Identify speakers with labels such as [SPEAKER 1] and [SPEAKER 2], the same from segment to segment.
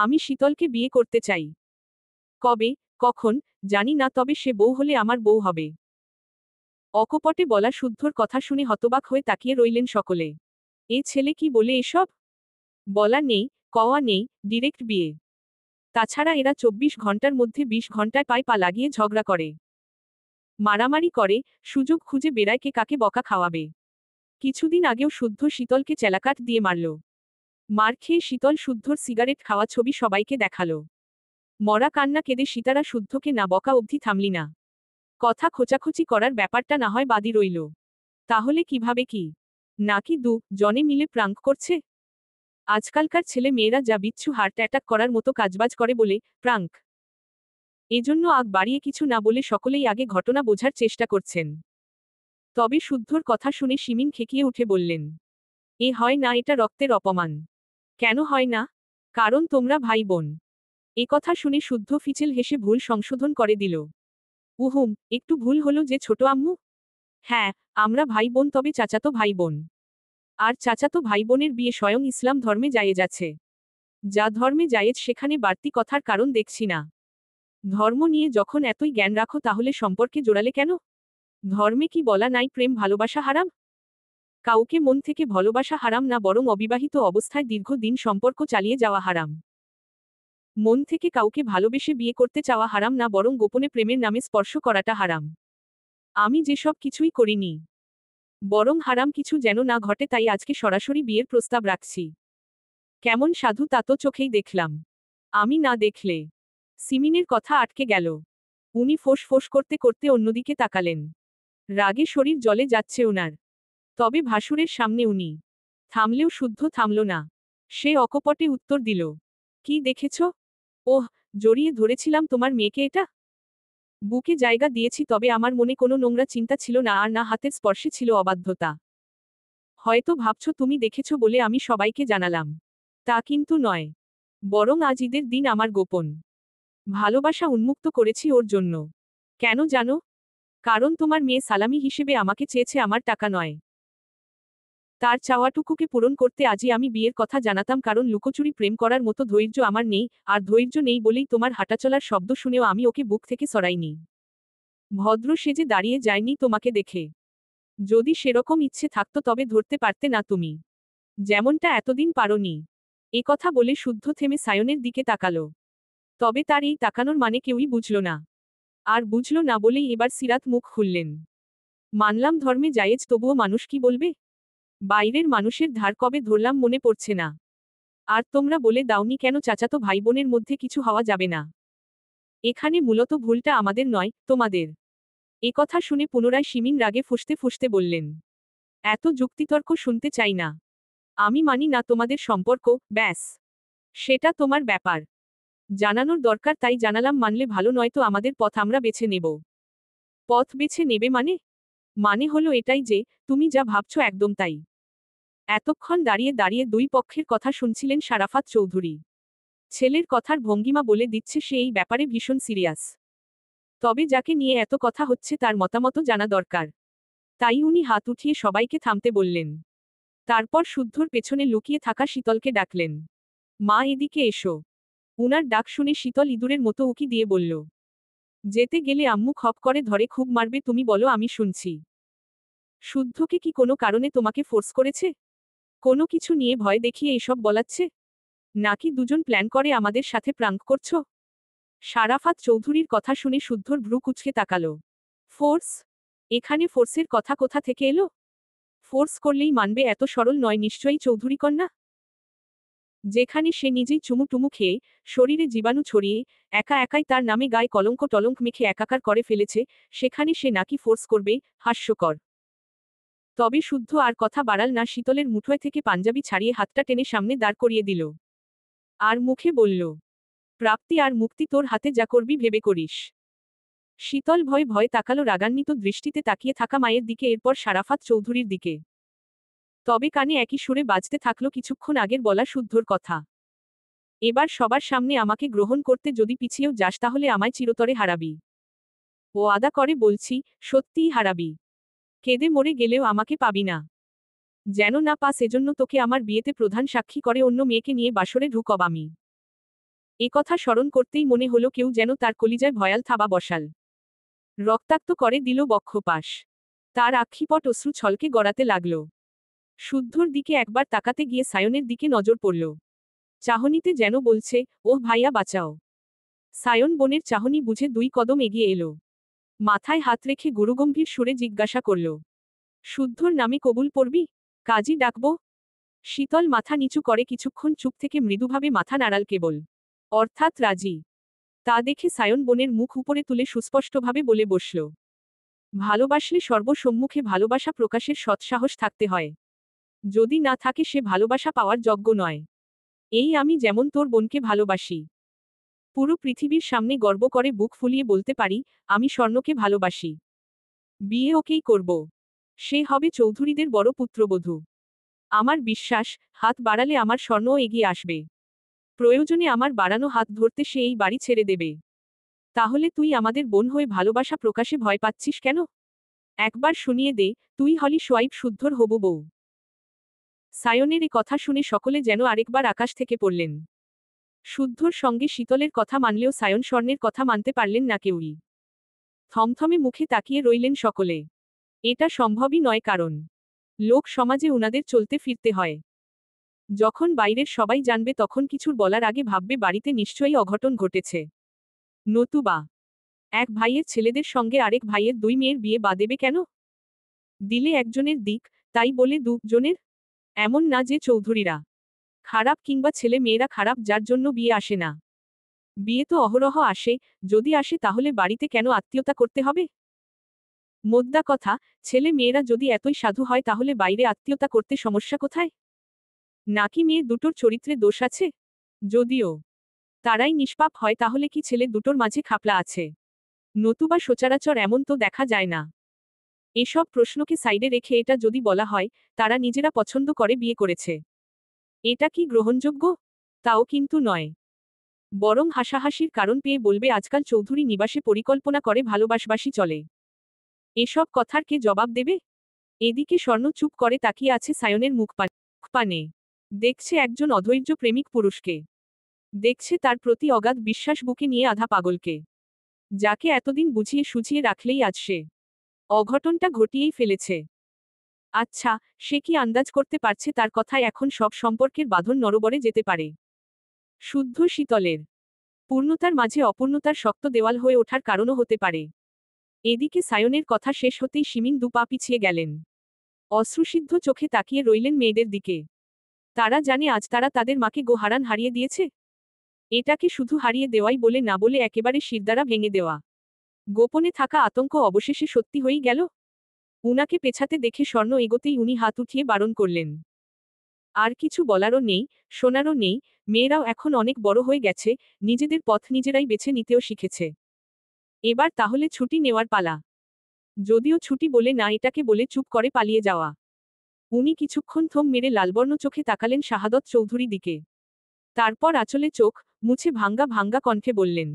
[SPEAKER 1] আমি শীতলকে বিয়ে করতে চাই। কবে, কখন, জানি না, তবে সে বউ হলে আমার বউ হবে। অকপটে বলা শুদ্ধর কথা শুনে হতবাক হয়ে তাকিয়ে রইলেন সকলে। এ ছেলে কি বলে এসব? বলা নেই, কওয়া নেই, ডিরেক্ট বিয়ে। তাছাড়া এরা 24 ঘন্টার মধ্যে 20 ঘন্টায় পায়ে পা লাগিয়ে ঝগড়া করে, মারামারি করে, সুযোগ খুঁজে বেড়ায় কে কাকে বকা খাওয়াবে। কিছুদিন আগেও শুদ্ধ শীতলকে চেলাকাট দিয়ে মারল। মার খেয়ে শীতল শুদ্ধর সিগারেট খাওয়া ছবি সবাইকে দেখালো। মরা কান্না কেঁদে সীতারা শুদ্ধকে না বকা অবধি থামলি না। কথা খোঁচাখুচি করার ব্যাপারটা না হয় বাদই রইল। তাহলে কিভাবে কি? নাকি জনে মিলে প্রাঙ্ক করছে? আজকালকার ছেলে মেয়েরা যা বিচ্ছু হার্ট অ্যাটাক করার মতো কাজবাজ করে বলে প্রাঙ্ক। এজন্য আগ বাড়িয়ে কিছু না বলে সকলেই আগে ঘটনা বোঝার চেষ্টা করছেন। তবে শুদ্ধর কথা শুনে শিমিন খেকিয়ে উঠে বললেন, এ হয় না, এটা রক্তের অপমান। কেন হয় না? কারণ তোমরা ভাই বোন। এ কথা শুনে শুদ্ধ ফিচেল হেসে ভুল সংশোধন করে দিল। উহুম, একটু ভুল হলো যে ছোট আম্মু। হ্যাঁ, আমরা ভাই বোন, তবে চাচাতো ভাই বোন। আর চাচাতো ভাই বোনের বিয়ে স্বয়ং ইসলাম ধর্মে জায়েজ আছে। যা ধর্মে জায়েজ সেখানে বাড়তি কথার কারণ দেখছি না। ধর্ম নিয়ে যখন এতই জ্ঞান রাখো তাহলে সম্পর্কে জোড়ালে কেন? ধর্মে কি বলা নাই প্রেম ভালোবাসা হারাম? কাউকে মন থেকে ভালোবাসা হারাম না, বরং অবিবাহিত অবস্থায় দীর্ঘদিন সম্পর্ক চালিয়ে যাওয়া হারাম। মন থেকে কাউকে ভালোবেসে বিয়ে করতে চাওয়া হারাম না, বরং গোপনে প্রেমের নামে স্পর্শ করাটা হারাম। আমি যেসব কিছুই করিনি, বরং হারাম কিছু যেন না ঘটে, তাই আজকে সরাসরি বিয়ের প্রস্তাব রাখছি। কেমন সাধু তা তো চোখেই দেখলাম। আমি না দেখলে। সিমিনের কথা আটকে গেল। উনি ফোঁস ফোঁস করতে করতে অন্যদিকে তাকালেন। রাগে শরীর জ্বলে যাচ্ছে ওনার। তবে ভাসুরের সামনে উনি থামলেও শুদ্ধ থামল না। সে অকপটে উত্তর দিল, কি দেখেছ? ওহ, জড়িয়ে ধরেছিলাম তোমার মেয়েকে, এটা। বুকে জায়গা দিয়েছি, তবে আমার মনে কোনো নোংরা চিন্তা ছিল না, আর না হাতের স্পর্শে ছিল অবাধ্যতা। হয়তো ভাবছ তুমি দেখেছ বলে আমি সবাইকে জানালাম। তা কিন্তু নয়। বরং আজ ঈদের দিন আমার গোপন ভালোবাসা উন্মুক্ত করেছি ওর জন্য। কেন জানো? কারণ তোমার মেয়ে সালামি হিসেবে আমাকে চেয়েছে, আমার টাকা নয়। তার চাওয়াটুকুকে পূরণ করতে আজই আমি বিয়ের কথা জানাতাম, কারণ লুকোচুরি প্রেম করার মতো ধৈর্য আমার নেই, আর ধৈর্য নেই বলেই তোমার হাঁটাচলার শব্দ শুনেও আমি ওকে বুক থেকে সরাইনি। ভদ্র সেজে দাঁড়িয়ে যায়নি তোমাকে দেখে। যদি সেরকম ইচ্ছে থাকতো তবে ধরতে পারতে না তুমি, যেমনটা এতদিন পারোনি। এ কথা বলে শুদ্ধ থেমে সায়নের দিকে তাকালো। তবে তার এই তাকানোর মানে কেউই বুঝল না। আর বুঝল না বলেই এবার সিরাত মুখ খুললেন। মানলাম ধর্মে জায়েজ, তবুও মানুষ কি বলবে? বাইরের মানুষের ধার কবে ধরলাম মনে পড়ছে না। আর তোমরা বলে দাওনি কেন চাচাতো ভাই বোনের মধ্যে কিছু হওয়া যাবে না? এখানে মূলত ভুলটা আমাদের নয়, তোমাদের। এ কথা শুনে পুনরায় শিমিন রাগে ফুঁসতে ফুঁসতে বললেন, এত যুক্তিতর্ক শুনতে চাই না। আমি মানি না তোমাদের সম্পর্ক, ব্যাস। সেটা তোমার ব্যাপার। জানানোর দরকার তাই জানালাম, মানলে ভালো, নয়তো আমাদের পথ আমরা বেছে নেব। পথ বেছে নেবে মানে? মানে হলো এটাই যে, তুমি যা ভাবছো একদম তাই। এতক্ষণ দাঁড়িয়ে দাঁড়িয়ে দুই পক্ষের কথা শুনছিলেন শারাফাত চৌধুরী। ছেলের কথার ভঙ্গিমা বলে দিচ্ছে সে এই ব্যাপারে ভীষণ সিরিয়াস। তবে যাকে নিয়ে এত কথা হচ্ছে তার মতামতও জানা দরকার। তাই উনি হাত উঠিয়ে সবাইকে থামতে বললেন। তারপর শুদ্ধর পেছনে লুকিয়ে থাকা শীতলকে ডাকলেন, মা এদিকে এসো। উনার ডাক শুনে শীতল ইঁদুরের মতো উকি দিয়ে বলল, যেতে গেলে আম্মু খপ করে ধরে, খুব মারবে, তুমি বলো, আমি শুনছি। শুদ্ধকে কি কোনো কারণে তোমাকে ফোর্স করেছে? কোনো কিছু নিয়ে ভয় দেখিয়ে এসব বলাচ্ছে? নাকি দুজন প্ল্যান করে আমাদের সাথে প্রাঙ্ক করছো? শারাফাত চৌধুরীর কথা শুনে শুদ্ধর ভ্রু কুঁচকে তাকালো। ফোর্স? এখানে ফোর্সের কথা কোথা থেকে এলো? ফোর্স করলেই মানবে এত সরল নয় নিশ্চয়ই চৌধুরী কন্যা। যেখানে সে নিজেই চুমু টুমু খেয়ে, শরীরে জীবাণু ছড়িয়ে, একা একাই তার নামে গায়ে কলঙ্ক টলঙ্ক মেখে একাকার করে ফেলেছে, সেখানে সে নাকি ফোর্স করবে? হাস্যকর। তবে শুদ্ধ আর কথা বাড়াল না, শীতলের মুঠোয় থেকে পাঞ্জাবি ছাড়িয়ে হাতটা টেনে সামনে দাঁড় করিয়ে দিল। আর মুখে বলল, প্রাপ্তি আর মুক্তি তোর হাতে, যা করবি ভেবে করিস। শীতল ভয়ে ভয়ে তাকালো রাগান্বিত দৃষ্টিতে তাকিয়ে থাকা মায়ের দিকে, এরপর শারাফাত চৌধুরীর দিকে। তবে কানে একই সুরে বাজতে থাকলো কিছুক্ষণ আগের বলা শুদ্ধর কথা। এবার সবার সামনে আমাকে গ্রহণ করতে যদি পিছিয়েও যাস তাহলে আমায় চিরতরে হারাবি। ও আদা করে বলছি, সত্যিই হারাবি। কেঁদে মরে গেলেও আমাকে পাবি না। যেন না পাস, এজন্য তোকে আমার বিয়েতে প্রধান সাক্ষী করে অন্য মেয়েকে নিয়ে বাসরে ঢুকব আমি। এ কথা স্মরণ করতেই মনে হলো কেউ যেন তার কলিজায় ভয়াল থাবা বসাল। রক্তাক্ত করে দিল বক্ষপাশ। তার আক্ষিপট অশ্রু ছলকে গড়াতে লাগল। শুদ্ধর দিকে একবার তাকাতে গিয়ে সায়নের দিকে নজর পড়ল। চাহনিতে যেন বলছে, ওহ ভাইয়া বাঁচাও। সায়ন বোনের চাহনি বুঝে 2 কদম এগিয়ে এলো। মাথায় হাত রেখে গুরুগম্ভীর সুরে জিজ্ঞাসা করল, শুদ্ধর নামে কবুল পড়বি? কাজী ডাকব? শীতল মাথা নিচু করে কিছুক্ষণ চুপ থেকে মৃদুভাবে মাথা নাড়াল কেবল। অর্থাৎ রাজি। তা দেখে সায়ন বোনের মুখ উপরে তুলে সুস্পষ্টভাবে বলে বসল, ভালোবাসলে সর্বসম্মুখে ভালোবাসা প্রকাশের সৎসাহস থাকতে হয়। যদি না থাকে সে ভালোবাসা পাওয়ার যোগ্য নয়। এই আমি যেমন তোর বোনকে ভালোবাসি। পুরো পৃথিবীর সামনে গর্ব করে বুক ফুলিয়ে বলতে পারি, আমি স্বর্ণকে ভালোবাসি। বিয়ে ওকেই করব। সে হবে চৌধুরীদের বড় পুত্রবধূ। আমার বিশ্বাস, হাত বাড়ালে আমার স্বর্ণও এগিয়ে আসবে। প্রয়োজনে আমার বাড়ানো হাত ধরতে সে এই বাড়ি ছেড়ে দেবে। তাহলে তুই আমাদের বোন হয়ে ভালোবাসা প্রকাশে ভয় পাচ্ছিস কেন? একবার শুনিয়ে দে, তুই হলি সোয়াইব শুদ্ধর হবু বউ। সায়নের এ কথা শুনে সকলে যেন আরেকবার আকাশ থেকে পড়লেন। শুদ্ধর সঙ্গে শীতলের কথা মানলেও সায়ন স্বর্ণের কথা মানতে পারলেন না কেউই। থমথমে মুখে তাকিয়ে রইলেন সকলে। এটা সম্ভবই নয়, কারণ লোক সমাজে উনাদের চলতে ফিরতে হয়। যখন বাইরের সবাই জানবে তখন কিছুর বলার আগে ভাববে বাড়িতে নিশ্চয়ই অঘটন ঘটেছে। নতুবা এক ভাইয়ের ছেলেদের সঙ্গে আরেক ভাইয়ের 2 মেয়ের বিয়ে দেবে কেন? দিলে একজনের দিক, তাই বলে 2 জনের? এমন না যে চৌধুরীরা খারাপ কিংবা ছেলে মেয়েরা খারাপ যার জন্য বিয়ে আসে না। বিয়ে তো অহরহ আসে, যদি আসে তাহলে বাড়িতে কেন আত্মীয়তা করতে হবে? মোদ্দা কথা, ছেলে মেয়েরা যদি এতই সাধু হয় তাহলে বাইরে আত্মীয়তা করতে সমস্যা কোথায়? নাকি মেয়ে দুটোর চরিত্রে দোষ আছে? যদিও তারাই নিষ্পাপ হয় তাহলে কি ছেলে দুটোর মাঝে খাপলা আছে? নতুবা সচরাচর এমন তো দেখা যায় না। এসব প্রশ্নকে সাইডে রেখে এটা যদি বলা হয়, তারা নিজেরা পছন্দ করে বিয়ে করেছে, এটা কি গ্রহণযোগ্য? তাও কিন্তু নয়। বরং হাসাহাসির কারণ পেয়ে বলবে আজকাল চৌধুরী নিবাসে পরিকল্পনা করে ভালোবাসবাসী চলে। এসব কথার কে জবাব দেবে? এদিকে স্বর্ণ চুপ করে তাকিয়ে আছে সায়নের মুখপানে। দেখছে একজন অধৈর্য প্রেমিক পুরুষকে। দেখছে তার প্রতি অগাধ বিশ্বাস বুকে নিয়ে আধা পাগলকে। যাকে এতদিন বুঝিয়ে সুঝিয়ে রাখলেই আজ সে অঘটনটা ঘটিয়েই ফেলেছে। আচ্ছা, সে কি আন্দাজ করতে পারছে তার কথায় এখন সব সম্পর্কের বাঁধন নরবরে যেতে পারে? শুদ্ধ শীতলের পূর্ণতার মাঝে অপূর্ণতার শক্ত দেওয়াল হয়ে ওঠার কারণও হতে পারে। এদিকে সায়নের কথা শেষ হতেই শিমিন 2 পা পিছিয়ে গেলেন। অশ্রুসিদ্ধ চোখে তাকিয়ে রইলেন মেয়েদের দিকে। তারা জানে আজ তারা তাদের মাকে গোহারান হারিয়ে দিয়েছে। এটাকে শুধু হারিয়ে দেওয়াই বলে না বলে একেবারে শিরদাঁড়া ভেঙে দেওয়া। গোপনে থাকা আতঙ্ক অবশেষে সত্যি হয়েই গেল। উনাকে পেছাতে দেখে স্বর্ণ এগোতেই উনি হাত উঠিয়ে বারণ করলেন। আর কিছু বলারও নেই, শোনারও নেই, মেয়েরাও এখন অনেক বড় হয়ে গেছে, নিজেদের পথ নিজেরাই বেছে নিতেও শিখেছে। এবার তাহলে ছুটি নেওয়ার পালা। যদিও ছুটি বলে না, এটাকে বলে চুপ করে পালিয়ে যাওয়া। উনি কিছুক্ষণ থম মেরে লালবর্ণ চোখে তাকালেন শাহাদত চৌধুরী দিকে। তারপর আঁচলে চোখ মুছে ভাঙ্গা ভাঙ্গা কণ্ঠে বললেন,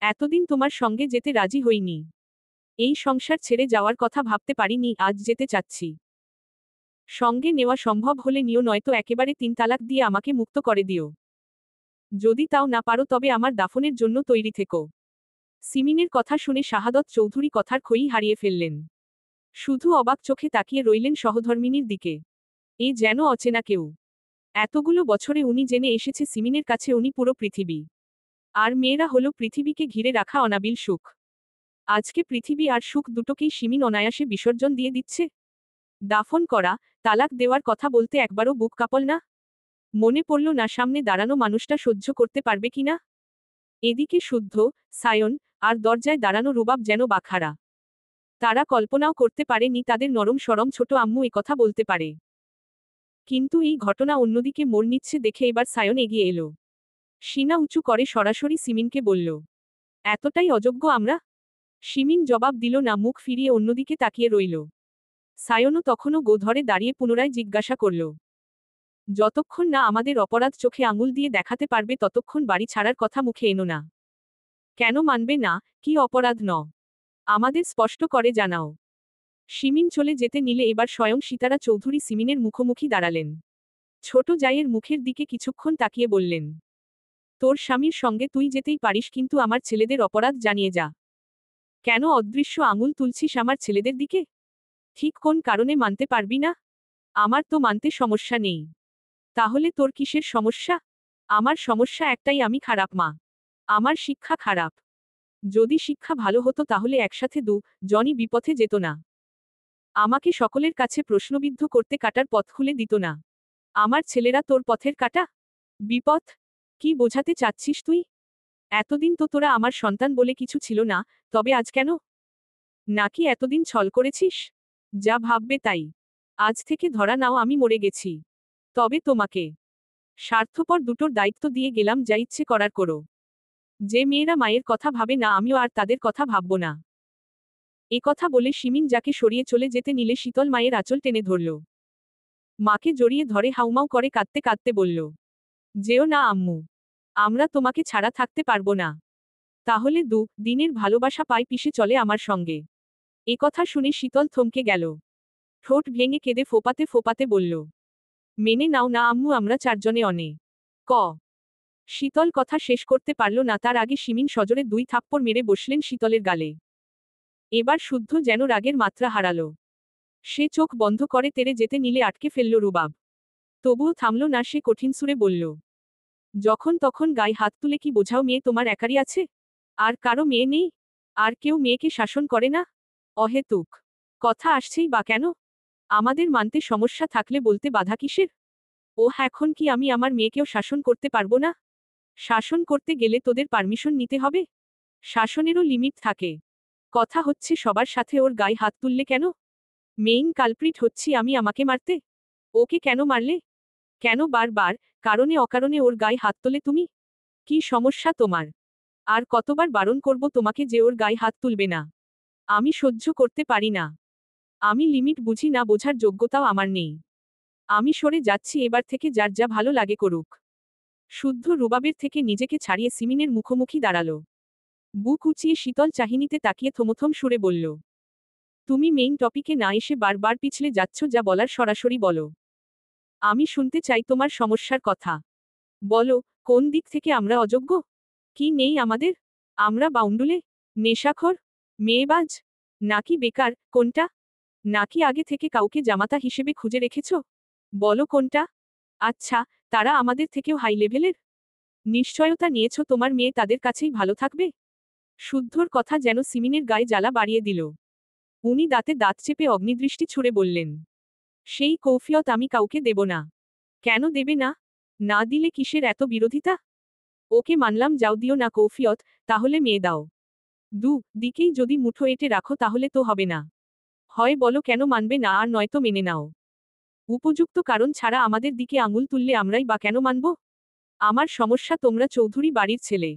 [SPEAKER 1] এতদিন তোমার সঙ্গে যেতে রাজি হইনি। এই সংসার ছেড়ে যাওয়ার কথা ভাবতে পারিনি, আজ যেতে চাচ্ছি। সঙ্গে নেওয়া সম্ভব হলে নিও, নয়তো একেবারে 3 তালাক দিয়ে আমাকে মুক্ত করে দিও। যদি তাও না পারো তবে আমার দাফনের জন্য তৈরি থেকো। সিমিনের কথা শুনে শাহাদত চৌধুরী কথার খই হারিয়ে ফেললেন। শুধু অবাক চোখে তাকিয়ে রইলেন সহধর্মিনীর দিকে। এ যেন অচেনা কেউ। এতগুলো বছরে উনি জেনে এসেছে সিমিনের কাছে উনি পুরো পৃথিবী। আর মেয়েরা হলো পৃথিবীকে ঘিরে রাখা অনাবিল সুখ। আজকে পৃথিবী আর সুখ দুটোকেই সিমিন অনায়াসে বিসর্জন দিয়ে দিচ্ছে। দাফন করা, তালাক দেওয়ার কথা বলতে একবারও বুক কাঁপল না। মনে পড়ল না সামনে দাঁড়ানো মানুষটা সহ্য করতে পারবে কিনা। এদিকে শুদ্ধ, সায়ন আর দরজায় দাঁড়ানো রুবাব যেন বাখারা। তারা কল্পনাও করতে পারেনি তাদের নরম সরম ছোট আম্মু কথা বলতে পারে। কিন্তু এই ঘটনা অন্যদিকে মোড় নিচ্ছে দেখে এবার সায়ন এগিয়ে এলো। সিনা উঁচু করে সরাসরি সিমিনকে বলল, এতটাই অযোগ্য আমরা? সিমিন জবাব দিল না, মুখ ফিরিয়ে অন্যদিকে তাকিয়ে রইল। সায়নও তখনও গো ধরে দাঁড়িয়ে পুনরায় জিজ্ঞাসা করল, যতক্ষণ না আমাদের অপরাধ চোখে আঙুল দিয়ে দেখাতে পারবে ততক্ষণ বাড়ি ছাড়ার কথা মুখে এনো না। কেন মানবে না? কি অপরাধ ন? আমাদের স্পষ্ট করে জানাও। সিমিন চলে যেতে নিলে এবার স্বয়ং সীতারা চৌধুরী সিমিনের মুখোমুখি দাঁড়ালেন। ছোট জায়ের মুখের দিকে কিছুক্ষণ তাকিয়ে বললেন, তোর স্বামীর সঙ্গে তুই যেতেই পারিস, কিন্তু আমার ছেলেদের অপরাধ জানিয়ে যা। কেন অদৃশ্য আঙুল তুলছিস আমার ছেলেদের দিকে? ঠিক কোন কারণে মানতে পারবি না? আমার তো মানতে সমস্যা নেই। তাহলে তোর কিসের সমস্যা? আমার সমস্যা একটাই, আমি খারাপ মা। আমার শিক্ষা খারাপ। যদি শিক্ষা ভালো হতো তাহলে একসাথে জনই বিপথে যেত না। আমাকে সকলের কাছে প্রশ্নবিদ্ধ করতে কাটার পথ খুলে দিত না। আমার ছেলেরা তোর পথের কাটা? বিপথ? কি বোঝাতে চাচ্ছিস তুই? এতদিন তো তোরা আমার সন্তান বলে কিছু ছিল না, তবে আজ কেন? নাকি এতদিন ছল করেছিস? যা ভাববে তাই। আজ থেকে ধরা নাও আমি মরে গেছি। তবে তোমাকে স্বার্থপর দুটোর দায়িত্ব দিয়ে গেলাম, যা ইচ্ছে করার করো। যে মেয়েরা মায়ের কথা ভাবে না, আমিও আর তাদের কথা ভাবব না। এ কথা বলে শিমিন যাকে সরিয়ে চলে যেতে নিলে শীতল মায়ের আঁচল টেনে ধরল। মাকে জড়িয়ে ধরে হাউমাউ করে কাঁদতে কাঁদতে বলল, যেও না আম্মু। আমরা তোমাকে ছাড়া থাকতে পারবো না। তাহলে দিনের ভালোবাসা পায় পিষে চলে আমার সঙ্গে। এ কথা শুনে শীতল থমকে গেল। ঠোঁট ভেঙে কেঁদে ফোপাতে ফোপাতে বলল, মেনে নাও না আম্মু, আমরা চারজনে অনে ক। শীতল কথা শেষ করতে পারল না, তার আগে শিমিন সজোরে 2 থাপ্পড় মেরে বসলেন শীতলের গালে। এবার শুদ্ধ যেন রাগের মাত্রা হারালো। সে চোখ বন্ধ করে তেড়ে যেতে নিলে আটকে ফেলল রুবাব। তবুও থামল না, সে কঠিন সুরে বলল, যখন তখন গায়ে হাত তুলে কি বোঝাও? মেয়ে তোমার একারই আছে? আর কারো মেয়ে নেই? আর কেউ মেয়েকে শাসন করে না? অহেতুক কথা আসছেই বা কেন? আমাদের মানতে সমস্যা থাকলে বলতে বাধা কিসের? এখন কি আমি আমার মেয়েকেও শাসন করতে পারবো না? শাসন করতে গেলে তোদের পারমিশন নিতে হবে। শাসনেরও লিমিট থাকে। কথা হচ্ছে সবার সাথে ওর গায়ে হাত তুললে কেন? মেইন কালপ্রিট হচ্ছি আমি, আমাকে মারতে? ওকে কেন মারলে? কেন বারবার কারণে অকারণে ওর গায়ে হাত তোলে তুমি? কি সমস্যা তোমার? আর কতবার বারণ করব তোমাকে যে ওর গায়ে হাত তুলবে না? আমি সহ্য করতে পারি না। আমি লিমিট বুঝি না, বোঝার যোগ্যতাও আমার নেই। আমি সরে যাচ্ছি, এবার থেকে যার যা ভালো লাগে করুক। শুদ্ধ রুবাবের থেকে নিজেকে ছাড়িয়ে সিমিনের মুখোমুখি দাঁড়ালো। বুক উঁচিয়ে শীতল চাহিনিতে তাকিয়ে থমথম সুরে বলল, তুমি মেইন টপিকে না এসে বারবার পিছলে যাচ্ছ, যা বলার সরাসরি বলো। আমি শুনতে চাই তোমার সমস্যার কথা। বলো, কোন দিক থেকে আমরা অযোগ্য? কি নেই আমাদের? আমরা বাউন্ডুলে? নেশাখোর? মেয়েবাজ? নাকি বেকার, কোনটা? নাকি আগে থেকে কাউকে জামাতা হিসেবে খুঁজে রেখেছ? বলো কোনটা? আচ্ছা, তারা আমাদের থেকেও হাই লেভেলের? নিশ্চয়তা নিয়েছ তোমার মেয়ে তাদের কাছেই ভালো থাকবে? শুদ্ধর কথা যেন সিমিনের গায়ে জ্বালা বাড়িয়ে দিল। উনি দাঁতে দাঁত চেপে অগ্নিদৃষ্টি ছুড়ে বললেন, সেই কৌফিয়ত আমি কাউকে দেব না। কেন দেবে না? না দিলে কিসের এত বিরোধিতা? ওকে মানলাম, যাও দিও না কৌফিয়ত, তাহলে মেয়ে দাও। দিকেই যদি মুঠো এঁটে রাখো তাহলে তো হবে না। হয় বলো কেন মানবে না, আর নয়তো মেনে নাও। উপযুক্ত কারণ ছাড়া আমাদের দিকে আঙুল তুললে আমরাই বা কেন মানব? আমার সমস্যা তোমরা চৌধুরী বাড়ির ছেলে।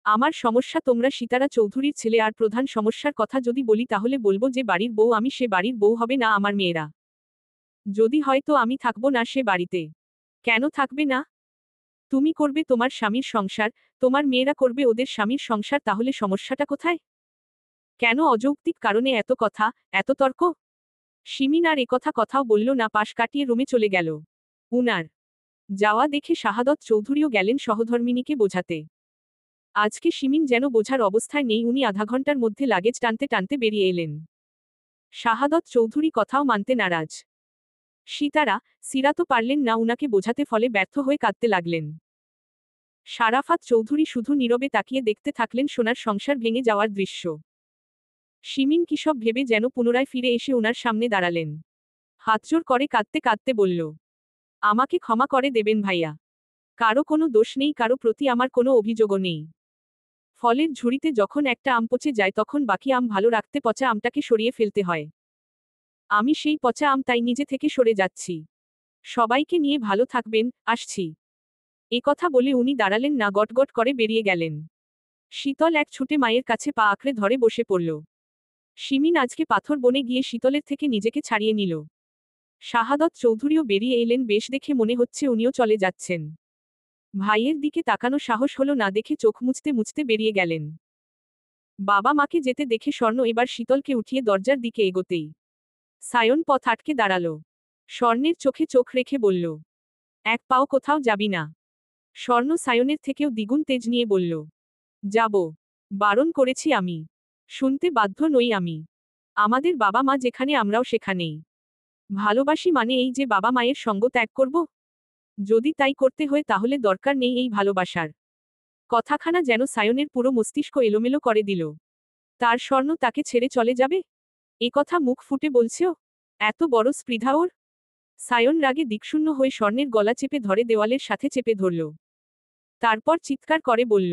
[SPEAKER 1] আমার সমস্যা তোমরা সীতারা চৌধুরীর ছেলে। আর প্রধান সমস্যার কথা যদি বলি তাহলে বলবো যে বাড়ির বউ আমি, সে বাড়ির বউ হবে না আমার মেয়েরা। যদি হয়তো আমি থাকবো না সে বাড়িতে। কেন থাকবে না? তুমি করবে তোমার স্বামীর সংসার, তোমার মেয়েরা করবে ওদের স্বামীর সংসার, তাহলে সমস্যাটা কোথায়? কেন অযৌক্তিক কারণে এত কথা, এত তর্ক? শিমিন আর কথাও বলল না, পাশ কাটিয়ে রুমে চলে গেল। উনার যাওয়া দেখে শাহাদত চৌধুরীও গেলেন সহধর্মিণীকে বোঝাতে। আজকে শিমিন যেন বোঝার অবস্থায় নেই, উনি আধা ঘন্টার মধ্যে লাগেজ টানতে টানতে বেরিয়ে এলেন। শাহাদত চৌধুরী কথাও মানতে নারাজ। সিরা তো পারলেন না উনাকে বোঝাতে, ফলে ব্যর্থ হয়ে কাঁদতে লাগলেন। শারাফাত চৌধুরী শুধু নীরবে তাকিয়ে দেখতে থাকলেন সোনার সংসার ভেঙে যাওয়ার দৃশ্য। শিমিন কিসব ভেবে যেন পুনরায় ফিরে এসে ওনার সামনে দাঁড়ালেন। হাতজোড় করে কাঁদতে কাঁদতে বলল, আমাকে ক্ষমা করে দেবেন ভাইয়া। কারো কোনো দোষ নেই, কারো প্রতি আমার কোনো অভিযোগও নেই। ফলের ঝুড়িতে যখন একটা আম পচে যায় তখন বাকি আম ভালো রাখতে পচা আমটাকে সরিয়ে ফেলতে হয়। আমি সেই পচা আম, তাই নিজে থেকে সরে যাচ্ছি। সবাইকে নিয়ে ভালো থাকবেন, আসছি। কথা বলে উনি দাঁড়ালেন না, গটগট করে বেরিয়ে গেলেন। শীতল এক ছুটে মায়ের কাছে পা আঁকড়ে ধরে বসে পড়ল। শিমিন আজকে পাথর বনে গিয়ে শীতলের থেকে নিজেকে ছাড়িয়ে নিল। শাহাদত চৌধুরীও বেরিয়ে এলেন, বেশ দেখে মনে হচ্ছে উনিও চলে যাচ্ছেন। ভাইয়ের দিকে তাকানো সাহস হলো না দেখে চোখ মুছতে মুছতে বেরিয়ে গেলেন। বাবা মাকে যেতে দেখে স্বর্ণ এবার শীতলকে উঠিয়ে দরজার দিকে এগোতেই সায়ন পথ আটকে দাঁড়াল। স্বর্ণের চোখে চোখ রেখে বলল, এক পাও কোথাও যাবি না। স্বর্ণ সায়নের থেকেও দ্বিগুণ তেজ নিয়ে বলল, যাব। বারণ করেছি আমি। শুনতে বাধ্য নই আমি। আমাদের বাবা মা যেখানে আমরাও সেখানেই। ভালোবাসি মানে এই যে বাবা মায়ের সঙ্গ ত্যাগ করব? যদি তাই করতে হয় তাহলে দরকার নেই এই ভালোবাসার। কথাখানা যেন সায়নের পুরো মস্তিষ্ক এলোমেলো করে দিল। তার স্বর্ণ তাকে ছেড়ে চলে যাবে? এ কথা মুখ ফুটে বলছেও? এত বড় স্পৃধা ওর? সায়ন রাগে দিকশূন্য হয়ে স্বর্ণের গলা চেপে ধরে দেওয়ালের সাথে চেপে ধরল। তারপর চিৎকার করে বলল,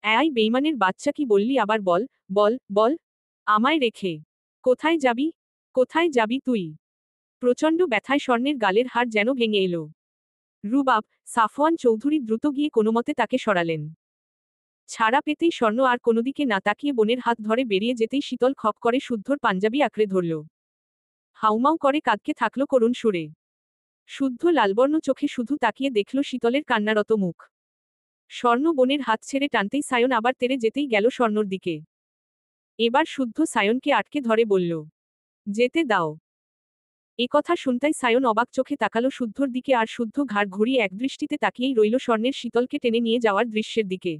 [SPEAKER 1] এই বেইমানের বাচ্চা, কি বললি আবার বল, বল, বল। আমায় রেখে কোথায় যাবি? কোথায় যাবি তুই? প্রচণ্ড ব্যথায় স্বর্ণের গালের হাড় যেন ভেঙে এলো। রুবাব, সাফওয়ান চৌধুরী দ্রুত গিয়ে কোনোমতে তাকে সরালেন। ছাড়া পেতেই স্বর্ণ আর কোনোদিকে না তাকিয়ে বোনের হাত ধরে বেরিয়ে যেতেই শীতল খপ করে শুদ্ধর পাঞ্জাবি আঁকড়ে ধরল। হাউমাউ করে কাঁদকে থাকল করুণ সুরে। শুদ্ধ লালবর্ণ চোখে শুধু তাকিয়ে দেখল শীতলের কান্নারত মুখ। স্বর্ণ বোনের হাত ছেড়ে টানতেই সায়ন আবার তেড়ে যেতেই গেল স্বর্ণর দিকে। এবার শুদ্ধ সায়নকে আটকে ধরে বলল, যেতে দাও। এ কথা শুনতাই সায়ন অবাক চোখে তাকালো শুদ্ধর দিকে, আর শুদ্ধ ঘাড় ঘুরিয়ে একদৃষ্টিতে তাকিয়েই রইল স্বর্ণের শীতলকে টেনে নিয়ে যাওয়ার দৃশ্যের দিকে।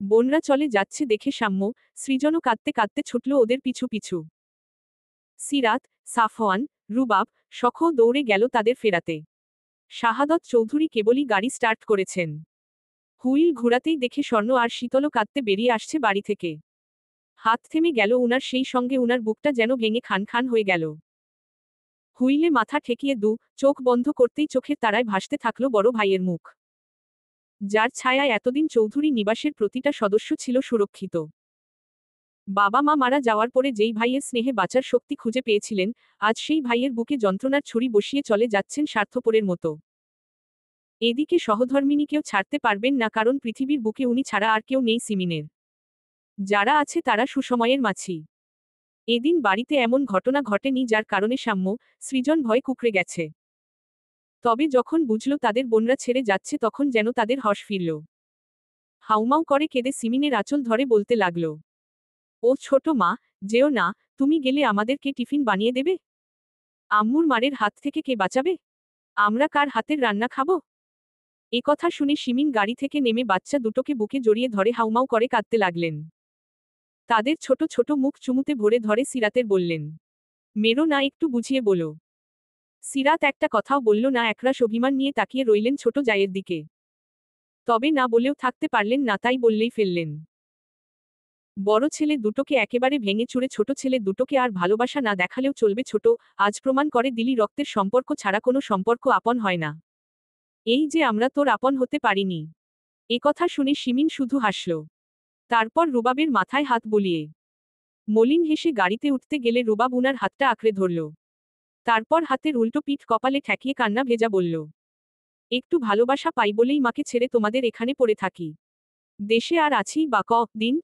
[SPEAKER 1] বোনরা চলে যাচ্ছে দেখে সাম্য, সৃজনও কাঁদতে কাঁদতে ছুটল ওদের পিছু পিছু। সিরাত, সাফওয়ান, রুবাব, শখও দৌড়ে গেল তাদের ফেরাতে। শাহাদত চৌধুরী কেবলই গাড়ি স্টার্ট করেছেন। হুইল ঘোরাতেই দেখে স্বর্ণ আর শীতলও কাঁদতে বেরিয়ে আসছে বাড়ি থেকে। হাত থেমে গেল উনার, সেই সঙ্গে উনার বুকটা যেন ভেঙে খান খান হয়ে গেল। হুইলে মাথা ঠেকিয়ে চোখ বন্ধ করতেই চোখের তারায় ভাসতে থাকল বড় ভাইয়ের মুখ, যার ছায়ায় এতদিন চৌধুরী নিবাসের প্রতিটা সদস্য ছিল সুরক্ষিত। বাবা মা মারা যাওয়ার পরে যেই ভাইয়ের স্নেহে বাঁচার শক্তি খুঁজে পেয়েছিলেন, আজ সেই ভাইয়ের বুকে যন্ত্রণার ছুরি বসিয়ে চলে যাচ্ছেন স্বার্থপরের মতো। এদিকে সহধর্মিণীকেও ছাড়তে পারবেন না, কারণ পৃথিবীর বুকে উনি ছাড়া আর কেউ নেই সিমিনের। যারা আছে তারা সুসময়ের মাছি। এদিন বাড়িতে এমন ঘটনা ঘটেনি যার কারণে সাম্য, সৃজন ভয় কুঁকড়ে গেছে। তবে যখন বুঝল তাদের বোনরা ছেড়ে যাচ্ছে তখন যেন তাদের হশ ফিরল। হাউমাউ করে কেঁদে সিমিনের আঁচল ধরে বলতে লাগল, ও ছোট মা, যেও না, তুমি গেলে আমাদেরকে টিফিন বানিয়ে দেবে? আম্মুর মারের হাত থেকে কে বাঁচাবে? আমরা কার হাতের রান্না খাবো? এ কথা শুনে সিমিন গাড়ি থেকে নেমে বাচ্চা দুটোকে বুকে জড়িয়ে ধরে হাউমাউ করে কাঁদতে লাগলেন। তাদের ছোট ছোট মুখ চুমুতে ভরে ধরে সিরাতের বললেন, মেরো না, একটু বুঝিয়ে বলো। সিরাত একটা কথাও বলল না, একরাশ অভিমান নিয়ে তাকিয়ে রইলেন ছোট জায়ের দিকে। তবে না বলেও থাকতে পারলেন না, তাই বললেই ফেললেন, বড় ছেলে দুটোকে একেবারে ভেঙে চুরে ছোট ছেলে দুটোকে আর ভালোবাসা না দেখালেও চলবে ছোট, আজ প্রমাণ করে দিলি রক্তের সম্পর্ক ছাড়া কোনো সম্পর্ক আপন হয় না। এই যে আমরা তোর আপন হতে পারিনি। এ কথা শুনে সিমিন শুধু হাসল। তারপর রুবাবের মাথায় হাত বুলিয়ে মলিন হেসে গাড়িতে উঠতে গেলে রুবাব উনার হাতটা আঁকড়ে ধরল। তারপর হাতের উল্টো পিঠ কপালে ঠেকিয়ে কান্না ভেজা বলল, একটু ভালোবাসা পাই বলেই মাকে ছেড়ে তোমাদের এখানে পড়ে থাকি। দেশে আর আছি বা দিন?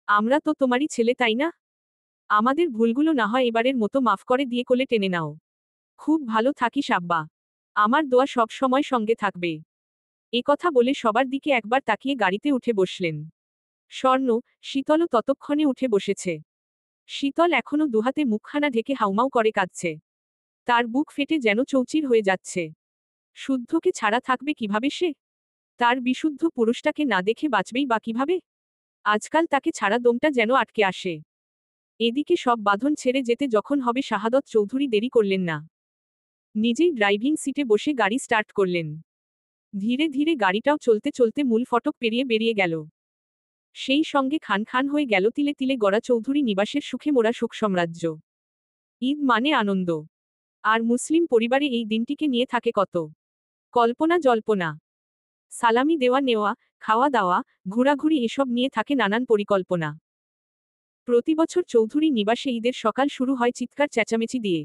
[SPEAKER 1] আমরা তো তোমারই ছেলে, তাই না? আমাদের ভুলগুলো না হয় এবারের মতো মাফ করে দিয়ে কোলে টেনে নাও। খুব ভালো থাকিস আব্বা। আমার দোয়া সব সময় সঙ্গে থাকবে। এ কথা বলে সবার দিকে একবার তাকিয়ে গাড়িতে উঠে বসলেন। স্বর্ণ, শীতলও ততক্ষণে উঠে বসেছে। শীতল এখনো দুহাতে মুখখানা ঢেকে হাউমাউ করে কাঁদছে। তার বুক ফেটে যেন চৌচির হয়ে যাচ্ছে। শুদ্ধকে ছাড়া থাকবে কিভাবে সে? তার বিশুদ্ধ পুরুষটাকে না দেখে বাঁচবেই বা কিভাবে? আজকাল তাকে ছাড়া দমটা যেন আটকে আসে। এদিকে সব বাঁধন ছেড়ে যেতে যখন হবে শাহাদত চৌধুরী দেরি করলেন না। নিজেই ড্রাইভিং সিটে বসে গাড়ি স্টার্ট করলেন। ধীরে ধীরে গাড়িটাও চলতে চলতে মূল ফটক পেরিয়ে বেরিয়ে গেল। সেই সঙ্গে খান খান হয়ে গেল তিলে তিলে গড়া চৌধুরী নিবাসের সুখে মোড়া সুখ সাম্রাজ্য। ঈদ মানে আনন্দ। আর মুসলিম পরিবারে এই দিনটিকে নিয়ে থাকে কত কল্পনা জল্পনা। সালামি দেওয়া নেওয়া, খাওয়া দাওয়া, ঘোরাঘুরি, এসব নিয়ে থাকে নানান পরিকল্পনা। প্রতিবছর চৌধুরী নিবাসে ঈদের সকাল শুরু হয় চিৎকার চেঁচামেচি দিয়ে।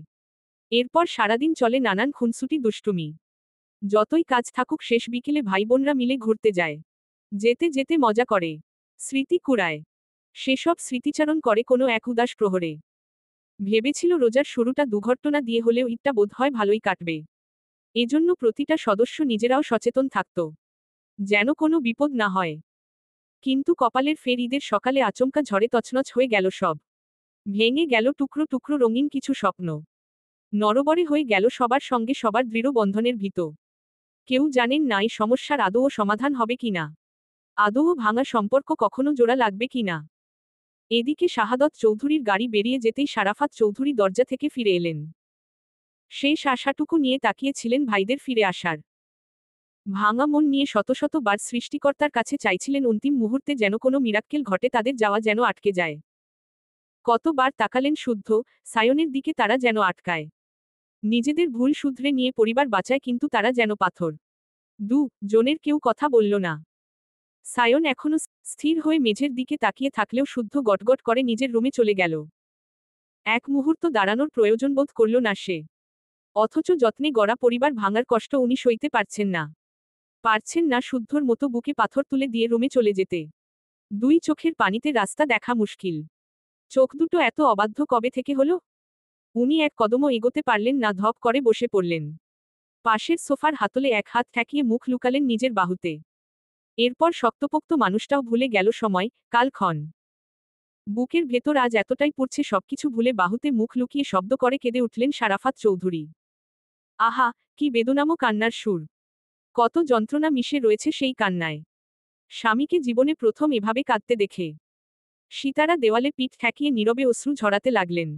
[SPEAKER 1] এরপর সারাদিন চলে নানান খুনসুটি দুষ্টুমি। যতই কাজ থাকুক শেষ বিকেলে ভাইবোনরা মিলে ঘুরতে যায়। যেতে যেতে মজা করে, স্মৃতি কুড়ায়। সেসব স্মৃতিচারণ করে কোনো এক উদাস প্রহরে। ভেবেছিল রোজার শুরুটা দুর্ঘটনা দিয়ে হলেও ঈদটা বোধহয় ভালোই কাটবে। এজন্য প্রতিটা সদস্য নিজেরাও সচেতন থাকত, যেন কোনো বিপদ না হয়। কিন্তু কপালের ফের ঈদের সকালে আচমকা ঝড়ে তছনছ হয়ে গেল সব। ভেঙে গেল টুকরো টুকরো রঙিন কিছু স্বপ্ন। নরবরে হয়ে গেল সবার সঙ্গে সবার দৃঢ় বন্ধনের ভিত। কেউ জানেন না এই সমস্যার আদৌ সমাধান হবে কিনা, আদৌ ভাঙা সম্পর্ক কখনো জোড়া লাগবে কিনা। এদিকে শাহাদত চৌধুরীর গাড়ি বেরিয়ে যেতেই শারাফাত চৌধুরী দরজা থেকে ফিরে এলেন। শেষ আশাটুকু নিয়ে তাকিয়েছিলেন ভাইদের ফিরে আসার। ভাঙা মন নিয়ে শত শত বার সৃষ্টিকর্তার কাছে চাইছিলেন অন্তিম মুহূর্তে যেন কোনো মিরাক্কেল ঘটে, তাদের যাওয়া যেন আটকে যায়। কতবার তাকালেন শুদ্ধ, সায়নের দিকে, তারা যেন আটকায়। নিজেদের ভুল শুধরে নিয়ে পরিবার বাঁচায়, কিন্তু তারা যেন পাথর। জনের কেউ কথা বলল না। সায়ন এখনো স্থির হয়ে মেঝের দিকে তাকিয়ে থাকলেও শুদ্ধ গটগট করে নিজের রুমে চলে গেল। এক মুহূর্ত দাঁড়ানোর প্রয়োজন বোধ করল না সে। অথচ যত্নে গড়া পরিবার ভাঙার কষ্ট উনি সইতে পারছেন না। পারছেন না শুদ্ধর মতো বুকে পাথর তুলে দিয়ে রুমে চলে যেতে। দুই চোখের পানিতে রাস্তা দেখা মুশকিল। চোখ দুটো এত অবাধ্য কবে থেকে হলো? উনি এক কদমও এগোতে পারলেন না, ধপ করে বসে পড়লেন। পাশের সোফার হাতলে এক হাত ঠেকিয়ে মুখ লুকালেন নিজের বাহুতে। এরপর শক্তপোক্ত মানুষটাও ভুলে গেল সময়, কালক্ষণ। বুকের ভেতর আজ এতটাই পড়ছে সবকিছু ভুলে বাহুতে মুখ লুকিয়ে শব্দ করে কেঁদে উঠলেন শারাফাত চৌধুরী। আহা, কি বেদনামো কান্নার সুর! কত যন্ত্রণা মিশে রয়েছে সেই কান্নায়। স্বামীকে জীবনে প্রথম এভাবে কাঁদতে দেখে সীতারা দেওয়ালে পিঠ ঠেকিয়ে নীরবে অশ্রু ঝরাতে লাগলেন।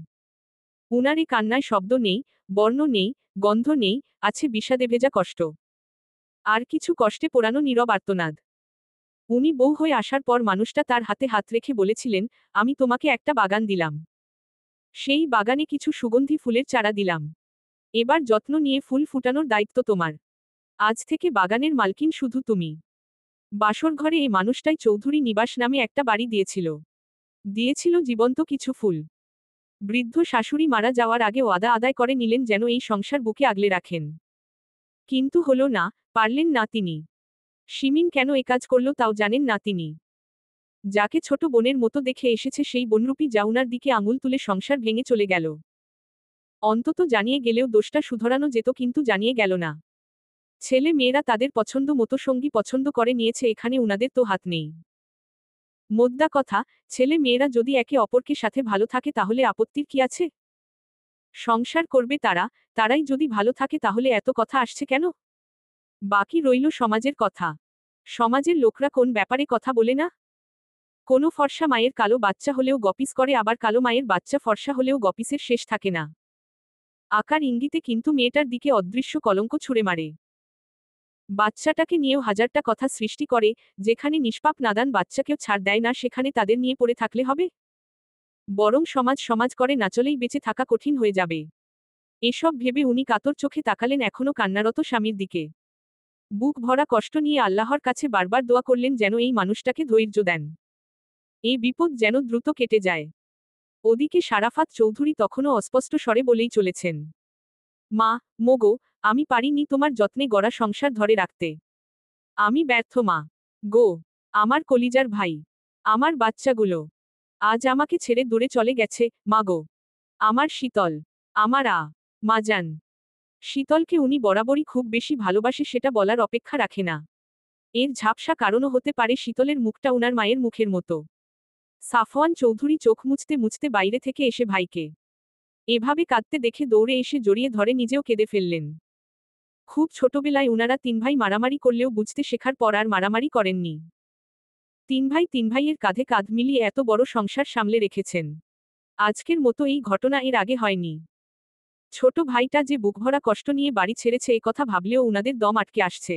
[SPEAKER 1] উনার এ কান্নায় শব্দ নেই, বর্ণ নেই, গন্ধ নেই, আছে বিষাদে ভেজা কষ্ট। আর কিছু কষ্টে পোড়ানো নীরব আর্তনাদ। উনি বউ হয়ে আসার পর মানুষটা তার হাতে হাত রেখে বলেছিলেন, আমি তোমাকে একটা বাগান দিলাম। সেই বাগানে কিছু সুগন্ধি ফুলের চারা দিলাম। এবার যত্ন নিয়ে ফুল ফুটানোর দায়িত্ব তোমার। আজ থেকে বাগানের মালকিন শুধু তুমি। বাসরঘরে এই মানুষটাই চৌধুরী নিবাস নামে একটা বাড়ি দিয়েছিল। দিয়েছিল জীবন্ত কিছু ফুল। বৃদ্ধ শাশুড়ি মারা যাওয়ার আগে ওয়াদা আদায় করে নিলেন যেন এই সংসার বুকে আগলে রাখেন। কিন্তু হলো না, পারলেন না তিনি। শিমিন কেন একাজ করল তাও জানেন না তিনি। যাকে ছোট বোনের মতো দেখে এসেছে সেই বোনরূপী জাউনার দিকে আঙুল তুলে সংসার ভেঙে চলে গেল। অন্তত জানিয়ে গেলেও দোষটা শুধরানো যেত, কিন্তু জানিয়ে গেল না। ছেলে মেয়েরা তাদের পছন্দ মতো সঙ্গী পছন্দ করে নিয়েছে, এখানে উনাদের তো হাত নেই। মোদ্দা কথা, ছেলে মেয়েরা যদি একে অপরকে সাথে ভালো থাকে তাহলে আপত্তির কি আছে? সংসার করবে তারা, তারাই যদি ভালো থাকে তাহলে এত কথা আসছে কেন? বাকি রইল সমাজের কথা। সমাজের লোকরা কোন ব্যাপারে কথা বলে না? কোনো ফর্সা মায়ের কালো বাচ্চা হলেও গপিস করে, আবার কালো মায়ের বাচ্চা ফর্সা হলেও গপিসের শেষ থাকে না। আকার ইঙ্গিতে কিন্তু মেয়েটার দিকে অদৃশ্য কলঙ্ক ছুঁড়ে মারে। বাচ্চাটাকে নিয়েও হাজারটা কথা সৃষ্টি করে। যেখানে নিষ্পাপ নাদান বাচ্চাকেও ছাড় দেয় না, সেখানে তাদের নিয়ে পড়ে থাকলে হবে? বরং সমাজ সমাজ করে না চলেই বেঁচে থাকা কঠিন হয়ে যাবে। এসব ভেবে উনি কাতর চোখে তাকালেন এখনো কান্নারত স্বামীর দিকে। বুক ভরা কষ্ট নিয়ে আল্লাহর কাছে বারবার দোয়া করলেন যেন এই মানুষটাকে ধৈর্য দেন। এই বিপদ যেন দ্রুত কেটে যায়। ওদিকে শারাফাত চৌধুরী তখনও অস্পষ্ট স্বরে বলেই চলেছেন, মা, মোগো, আমি পারিনি তোমার যত্নে গড়া সংসার ধরে রাখতে। আমি ব্যর্থ মা গো। আমার কলিজার ভাই, আমার বাচ্চাগুলো আজ আমাকে ছেড়ে দূরে চলে গেছে, মা গো। আমার শীতল, আমার মাজান। শীতলকে উনি বরাবরই খুব বেশি ভালোবাসে, সেটা বলার অপেক্ষা রাখে না। এর ঝাপসা কারণও হতে পারে শীতলের মুখটা উনার মায়ের মুখের মতো। সাফওয়ান চৌধুরী চোখ মুছতে মুছতে বাইরে থেকে এসে ভাইকে এভাবে কাঁদতে দেখে দৌড়ে এসে জড়িয়ে ধরে নিজেও কেঁদে ফেললেন। খুব ছোটবেলায় উনারা তিন ভাই মারামারি করলেও বুঝতে শেখার পর আর মারামারি করেননি। তিন ভাইয়ের কাঁধে কাঁধ মিলিয়ে এত বড় সংসার সামলে রেখেছেন। আজকের মতো এই ঘটনা এর আগে হয়নি। ছোট ভাইটা যে বুকভরা কষ্ট নিয়ে বাড়ি ছেড়েছে এ কথা ভাবলেও উনাদের দম আটকে আসছে।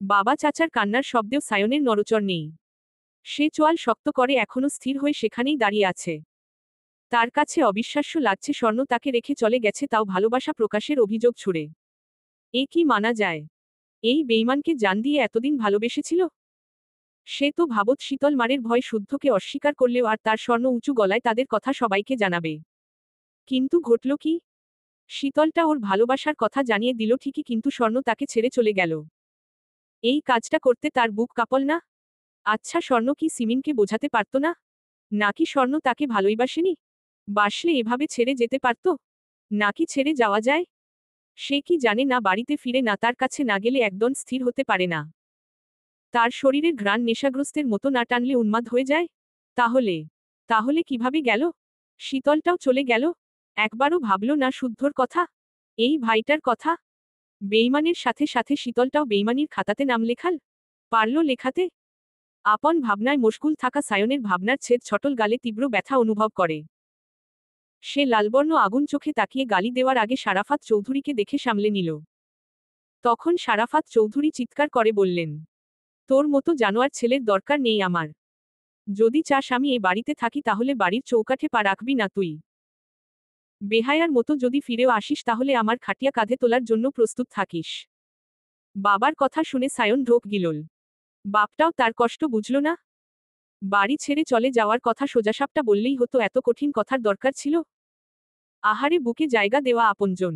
[SPEAKER 1] বাবা চাচার কান্নার শব্দেও সায়নের নড়চড় নেই। সে চোয়াল শক্ত করে এখনো স্থির হয়ে সেখানেই দাঁড়িয়ে আছে। তার কাছে অবিশ্বাস্য লাগছে স্বর্ণ তাকে রেখে চলে গেছে, তাও ভালোবাসা প্রকাশের অভিযোগ ছুড়ে। এ কি মানা যায়? এই বেইমানকে জান দিয়ে এতদিন ভালোবেসেছিল সে। তো ভাবত শীতল মারের ভয় শুদ্ধকে অস্বীকার করলেও আর তার স্বর্ণ উঁচু গলায় তাদের কথা সবাইকে জানাবে। কিন্তু ঘটল কি? শীতলটা ওর ভালোবাসার কথা জানিয়ে দিল ঠিকই, কিন্তু স্বর্ণ তাকে ছেড়ে চলে গেল। এই কাজটা করতে তার বুক কাঁপল না? আচ্ছা, স্বর্ণ কি সিমিনকে বোঝাতে পারত না? নাকি স্বর্ণ তাকে ভালোইবাসেনি? বাসলে এভাবে ছেড়ে যেতে পারত? নাকি ছেড়ে যাওয়া যায়? সে কি জানে না বাড়িতে ফিরে না তার কাছে না গেলে একদম স্থির হতে পারে না। তার শরীরের ঘ্রাণ নেশাগ্রস্তের মতো না টানলে উন্মাদ হয়ে যায়? তাহলে তাহলে কিভাবে গেল? শীতলটাও চলে গেল? একবারও ভাবল না শুদ্ধর কথা, এই ভাইটার কথা? বেইমানের সাথে সাথে শীতলটাও বেইমানির খাতাতে নাম লেখাল? পারল লেখাতে? আপন ভাবনায় মশগুল থাকা সায়নের ভাবনার ছেদ ছটল গালে তীব্র ব্যথা অনুভব করে। সে লালবর্ণ আগুন চোখে তাকিয়ে গালি দেওয়ার আগে শারাফাত চৌধুরীকে দেখে সামলে নিল। তখন শারাফাত চৌধুরী চিৎকার করে বললেন, তোর মতো জানোয়ার ছেলের দরকার নেই আমার। যদি চাস আমি এ বাড়িতে থাকি তাহলে বাড়ির চৌকাঠে পা রাখবি না তুই। বেহায়ার মতো যদি ফিরেও আসিস তাহলে আমার খাটিয়া কাঁধে তোলার জন্য প্রস্তুত থাকিস। বাবার কথা শুনে সায়ন ঢোক গিলল। বাপটাও তার কষ্ট বুঝল না। বাড়ি ছেড়ে চলে যাওয়ার কথা সোজাসাপটা বললেই হতো, এত কঠিন কথার দরকার ছিল? আহারে, বুকে জায়গা দেওয়া আপনজন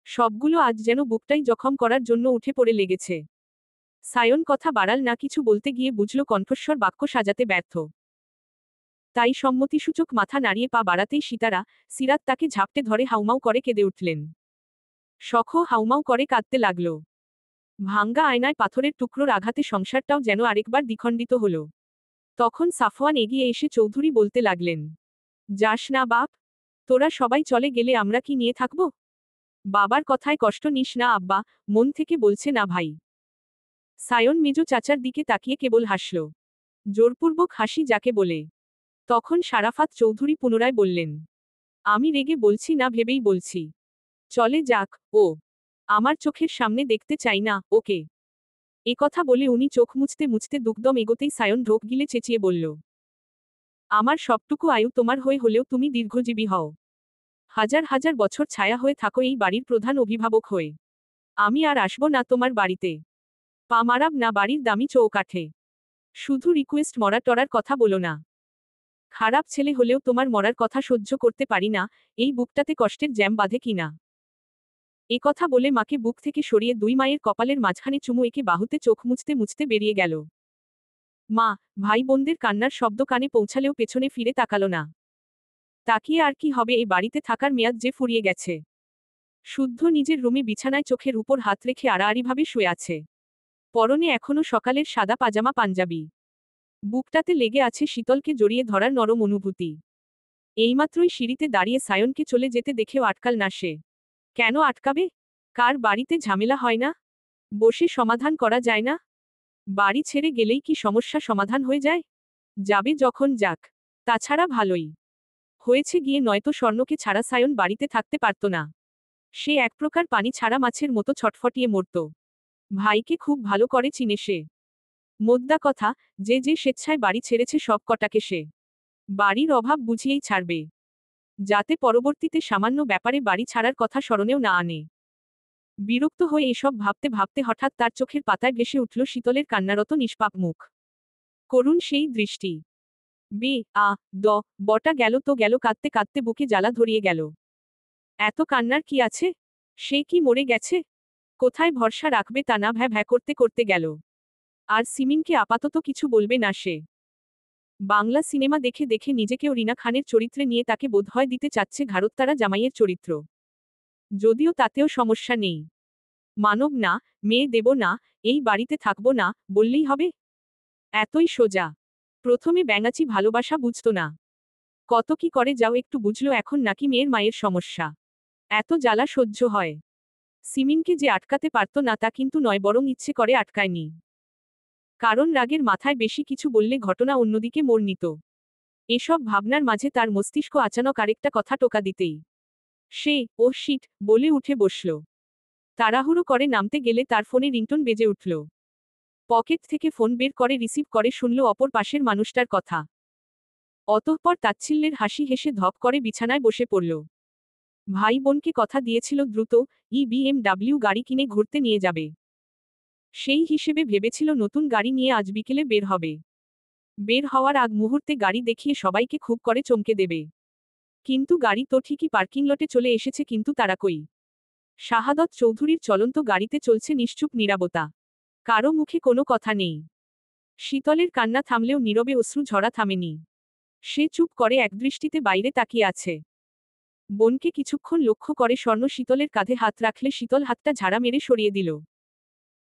[SPEAKER 1] সবগুলো আজ যেন বুকটাই জখম করার জন্য উঠে পড়ে লেগেছে। সায়ন কথা বাড়াল না, কিছু বলতে গিয়ে বুঝল কণ্ঠস্বর বাক্য সাজাতে ব্যর্থ। তাই সম্মতিসূচক মাথা নাড়িয়ে পা বাড়াতেই সিরাত তাকে ঝাপটে ধরে হাউমাউ করে কেঁদে উঠলেন। শখও হাউমাউ করে কাঁদতে লাগল। ভাঙ্গা আয়নায় পাথরের টুকরোর আঘাতে সংসারটাও যেন আরেকবার দ্বিখণ্ডিত হল। তখন সাফওয়ান এগিয়ে এসে চৌধুরী বলতে লাগলেন, যাস না বাপ, তোরা সবাই চলে গেলে আমরা কি নিয়ে থাকব? বাবার কথায় কষ্ট নিস না আব্বা, মন থেকে বলছে না ভাই। সায়ন মেজো চাচার দিকে তাকিয়ে কেবল হাসল, জোরপূর্বক হাসি যাকে বলে। তখন শারাফাত চৌধুরী পুনরায় বললেন, আমি রেগে বলছি না, ভেবেই বলছি। চলে যাক ও, আমার চোখের সামনে দেখতে চাই না ওকে। কথা বলে উনি চোখ মুছতে মুছতে দুকদম এগোতেই সায়ন ঢোক গিলে চেঁচিয়ে বলল, আমার সবটুকু আয়ু তোমার হয়ে হলেও তুমি দীর্ঘজীবী হও। হাজার হাজার বছর ছায়া হয়ে থাকো এই বাড়ির প্রধান অভিভাবক হয়ে। আমি আর আসব না তোমার বাড়িতে। পা মারাব না বাড়ির দামি চৌকাঠে। শুধু রিকোয়েস্ট, মরা টরার কথা বলো না। খারাপ ছেলে হলেও তোমার মরার কথা সহ্য করতে পারি না, এই বুকটাতে কষ্টের জ্যাম বাঁধে কিনা। কথা বলে মাকে বুক থেকে সরিয়ে দুই মায়ের কপালের মাঝখানে চুমু এঁকে বাহুতে চোখ মুছতে মুছতে বেরিয়ে গেল। মা, ভাই বোনদের কান্নার শব্দ কানে পৌঁছালেও পেছনে ফিরে তাকালো না। তাকিয়ে আর কি হবে, এই বাড়িতে থাকার মেয়াদ যে ফুরিয়ে গেছে। শুদ্ধ নিজের রুমে বিছানায় চোখের উপর হাত রেখে আড়াআড়িভাবে শুয়ে আছে। পরনে এখনো সকালের সাদা পাজামা পাঞ্জাবি। বুকটাতে লেগে আছে শীতলকে জড়িয়ে ধরার নরম অনুভূতি। এইমাত্রই সিঁড়িতে দাঁড়িয়ে সায়নকে চলে যেতে দেখেও আটকাল না সে। কেন আটকাবে? কার বাড়িতে ঝামেলা হয় না? বসে সমাধান করা যায় না? বাড়ি ছেড়ে গেলেই কি সমস্যা সমাধান হয়ে যায়? যাবে যখন যাক। তাছাড়া ভালোই হয়েছে গিয়ে, নয়তো স্বর্ণকে ছাড়া সায়ন বাড়িতে থাকতে পারত না। সে এক প্রকার পানি ছাড়া মাছের মতো ছটফটিয়ে মরত। ভাইকে খুব ভালো করে চিনে সে। মোদ্দা কথা, যে যে স্বেচ্ছায় বাড়ি ছেড়েছে সব কটাকে সে বাড়ির অভাব বুঝিয়েই ছাড়বে, যাতে পরবর্তীতে সামান্য ব্যাপারে বাড়ি ছাড়ার কথা স্মরণেও না আনে। বিরক্ত হয়ে এসব ভাবতে ভাবতে হঠাৎ তার চোখের পাতায় ভেসে উঠল শীতলের কান্নারত নিষ্পাপ মুখ। করুণ সেই দৃষ্টি। বে আ দ বটা গেল তো গেল, কাঁদতে কাঁদতে বুকে জ্বালা ধরিয়ে গেল। এত কান্নার কি আছে? সে কি মরে গেছে? কোথায় ভরসা রাখবে তা না ভ্যা ভ্যা করতে করতে গেল। আর সিমিনকে আপাতত কিছু বলবে না সে। বাংলা সিনেমা দেখে দেখে নিজেকেও রিনা খানের চরিত্রে নিয়ে তাকে বোধহয় দিতে চাচ্ছে ঘাড়ত্তারা জামাইয়ের চরিত্র। যদিও তাতেও সমস্যা নেই। মানব না, মেয়ে দেব না, এই বাড়িতে থাকব না, বললেই হবে? এতই সোজা। প্রথমে ব্যাঙাচি ভালোবাসা বুঝত না। কত কি করে যাও একটু বুঝলো এখন নাকি মেয়ের মায়ের সমস্যা। এত জ্বালা সহ্য হয়। সিমিনকে যে আটকাতে পারত না তা কিন্তু নয়, বরং ইচ্ছে করে আটকায়নি। কারণ রাগের মাথায় বেশি কিছু বললে ঘটনা অন্যদিকে মোড় নিত। এসব ভাবনার মাঝে তার মস্তিষ্ক আচানক আরেকটা কথা টোকা দিতেই সে ও শিট বলে উঠে বসল। তাড়াহুড়ো করে নামতে গেলে তার ফোনে রিংটোন বেজে উঠল। পকেট থেকে ফোন বের করে রিসিভ করে শুনল অপর পাশের মানুষটার কথা। অতঃপর তাচ্ছিল্যের হাসি হেসে ধপ করে বিছানায় বসে পড়ল। ভাই বোনকে কথা দিয়েছিল দ্রুত BMW গাড়ি কিনে ঘুরতে নিয়ে যাবে। সেই হিসেবে ভেবেছিল নতুন গাড়ি নিয়ে আজ বিকেলে বের হবে। বের হওয়ার আগ মুহূর্তে গাড়ি দেখিয়ে সবাইকে খুব করে চমকে দেবে। কিন্তু গাড়ি তো ঠিকই পার্কিং লটে চলে এসেছে, কিন্তু তারা কই? শাহাদত চৌধুরীর চলন্ত গাড়িতে চলছে নিশ্চুপ নীরবতা। কারো মুখে কোনো কথা নেই। শীতলের কান্না থামলেও নীরবে অশ্রু ঝরা থামেনি। সে চুপ করে একদৃষ্টিতে বাইরে তাকিয়ে আছে। বোনকে কিছুক্ষণ লক্ষ্য করে স্বর্ণ শীতলের কাঁধে হাত রাখলে শীতল হাতটা ঝাড়া মেরে সরিয়ে দিল।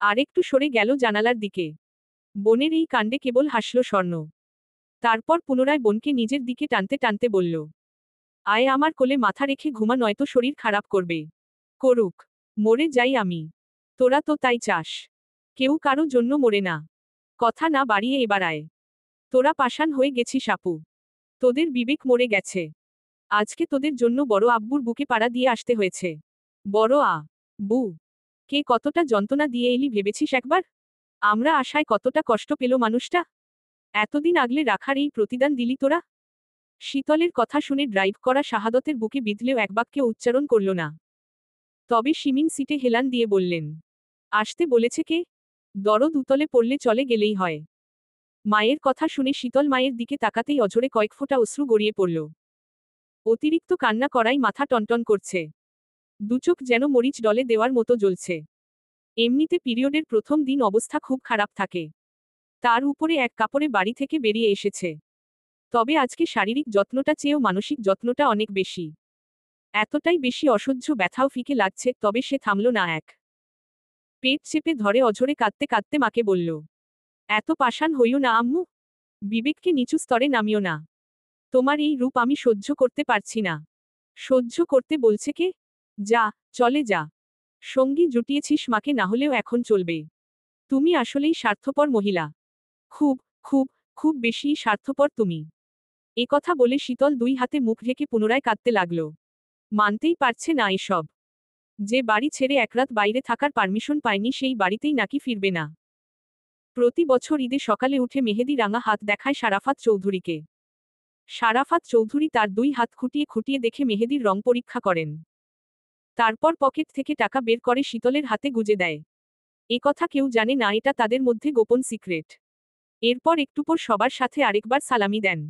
[SPEAKER 1] আরেকটু সরে গেল জানালার দিকে। বোনের এই কাণ্ডে কেবল হাসল স্বর্ণ। তারপর পুনরায় বোনকে নিজের দিকে টানতে টানতে বলল, আয় আমার কোলে মাথা রেখে ঘুমা, নয়তো শরীর খারাপ করবে। করুক। মরে যাই আমি। তোরা তো তাই চাস। কেউ কারো জন্য মরে না। কথা না বাড়িয়ে এবার আয়। তোরা পাষাণ হয়ে গেছিস আপু। তোদের বিবেক মরে গেছে। আজকে তোদের জন্য বড় আব্বুর বুকে পাড়া দিয়ে আসতে হয়েছে। বড় বু কে কতটা যন্ত্রণা দিয়ে এলি ভেবেছিস একবার? আমরা আশায় কতটা কষ্ট পেল মানুষটা। এতদিন আগলে রাখার এই প্রতিদান দিলি তোরা। শীতলের কথা শুনে ড্রাইভ করা শাহাদতের বুকে বিঁধলেও এক বাক্যে উচ্চারণ করল না। তবে শিমিন সিটে হেলান দিয়ে বললেন, আসতে বলেছে কে? দরদ উতলে পড়লে চলে গেলেই হয়। মায়ের কথা শুনে শীতল মায়ের দিকে তাকাতেই অঝরে কয়েক ফোঁটা অশ্রু গড়িয়ে পড়ল। অতিরিক্ত কান্না করাই মাথা টনটন করছে। দুচোখ যেন মরিচ ডলে দেওয়ার মতো জ্বলছে। এমনিতে পিরিয়ডের প্রথম দিন অবস্থা খুব খারাপ থাকে। তার উপরে এক কাপড়ে বাড়ি থেকে বেরিয়ে এসেছে। তবে আজকে শারীরিক যত্নটা চেয়েও মানসিক যত্নটা অনেক বেশি। এতটাই বেশি অসহ্য ব্যথাও ফিকে লাগছে, তবে সে থামল না। পেট চেপে ধরে অঝরে কাঁদতে কাঁদতে মাকে বলল, এত পাষাণ হইও না আম্মু। বিবেককে নিচু স্তরে নামিও না। তোমার এই রূপ আমি সহ্য করতে পারছি না। সহ্য করতে বলছে কে? যা, চলে যা। সঙ্গী জুটিয়েছিস মাকে, না হলেও এখন চলবে। তুমি আসলেই স্বার্থপর মহিলা। খুব, খুব, খুব বেশি স্বার্থপর তুমি। কথা বলে শীতল দুই হাতে মুখ ঢেকে পুনরায় কাঁদতে লাগল। মানতেই পারছে না এসব। যে বাড়ি ছেড়ে এক রাত বাইরে থাকার পারমিশন পায়নি সেই বাড়িতেই নাকি ফিরবে না। প্রতি বছর ঈদে সকালে উঠে মেহেদি রাঙা হাত দেখায় সারাফাত চৌধুরীকে। সারাফাত চৌধুরী তার দুই হাত খুঁটিয়ে খুঁটিয়ে দেখে মেহেদির রং পরীক্ষা করেন। তারপর পকেট থেকে টাকা বের করে শীতলের হাতে গুজে দেয়। কথা কেউ জানে না, এটা তাদের মধ্যে গোপন সিক্রেট। এরপর একটু পর সবার সাথে আরেকবার সালামি দেন।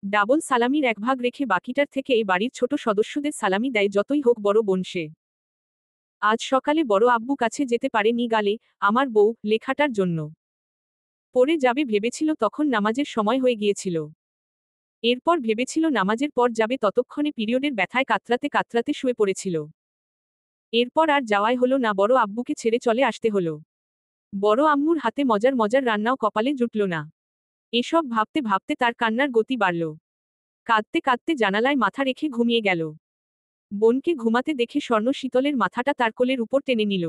[SPEAKER 1] ডাবল সালামির এক ভাগ রেখে বাকিটার থেকে এই বাড়ির ছোট সদস্যদের সালামি দেয়, যতই হোক বড় বোন সে। আজ সকালে বড় আব্বু কাছে যেতে পারেনি গালে আমার বউ লেখাটার জন্য। পড়ে যাবে ভেবেছিল, তখন নামাজের সময় হয়ে গিয়েছিল। এরপর ভেবেছিল নামাজের পর যাবে, ততক্ষণে পিরিয়ডের ব্যথায় কাতরাতে কাতরাতে শুয়ে পড়েছিল। এরপর আর যাওয়াই হলো না, বড় আব্বুকে ছেড়ে চলে আসতে হলো। বড় আম্মুর হাতে মজার মজার রান্নাও কপালে জুটল না। এসব ভাবতে ভাবতে তার কান্নার গতি বাড়ল। কাঁদতে কাঁদতে জানালায় মাথা রেখে ঘুমিয়ে গেল। বোনকে ঘুমাতে দেখে স্বর্ণ শীতলের মাথাটা তার কোলের উপর টেনে নিল।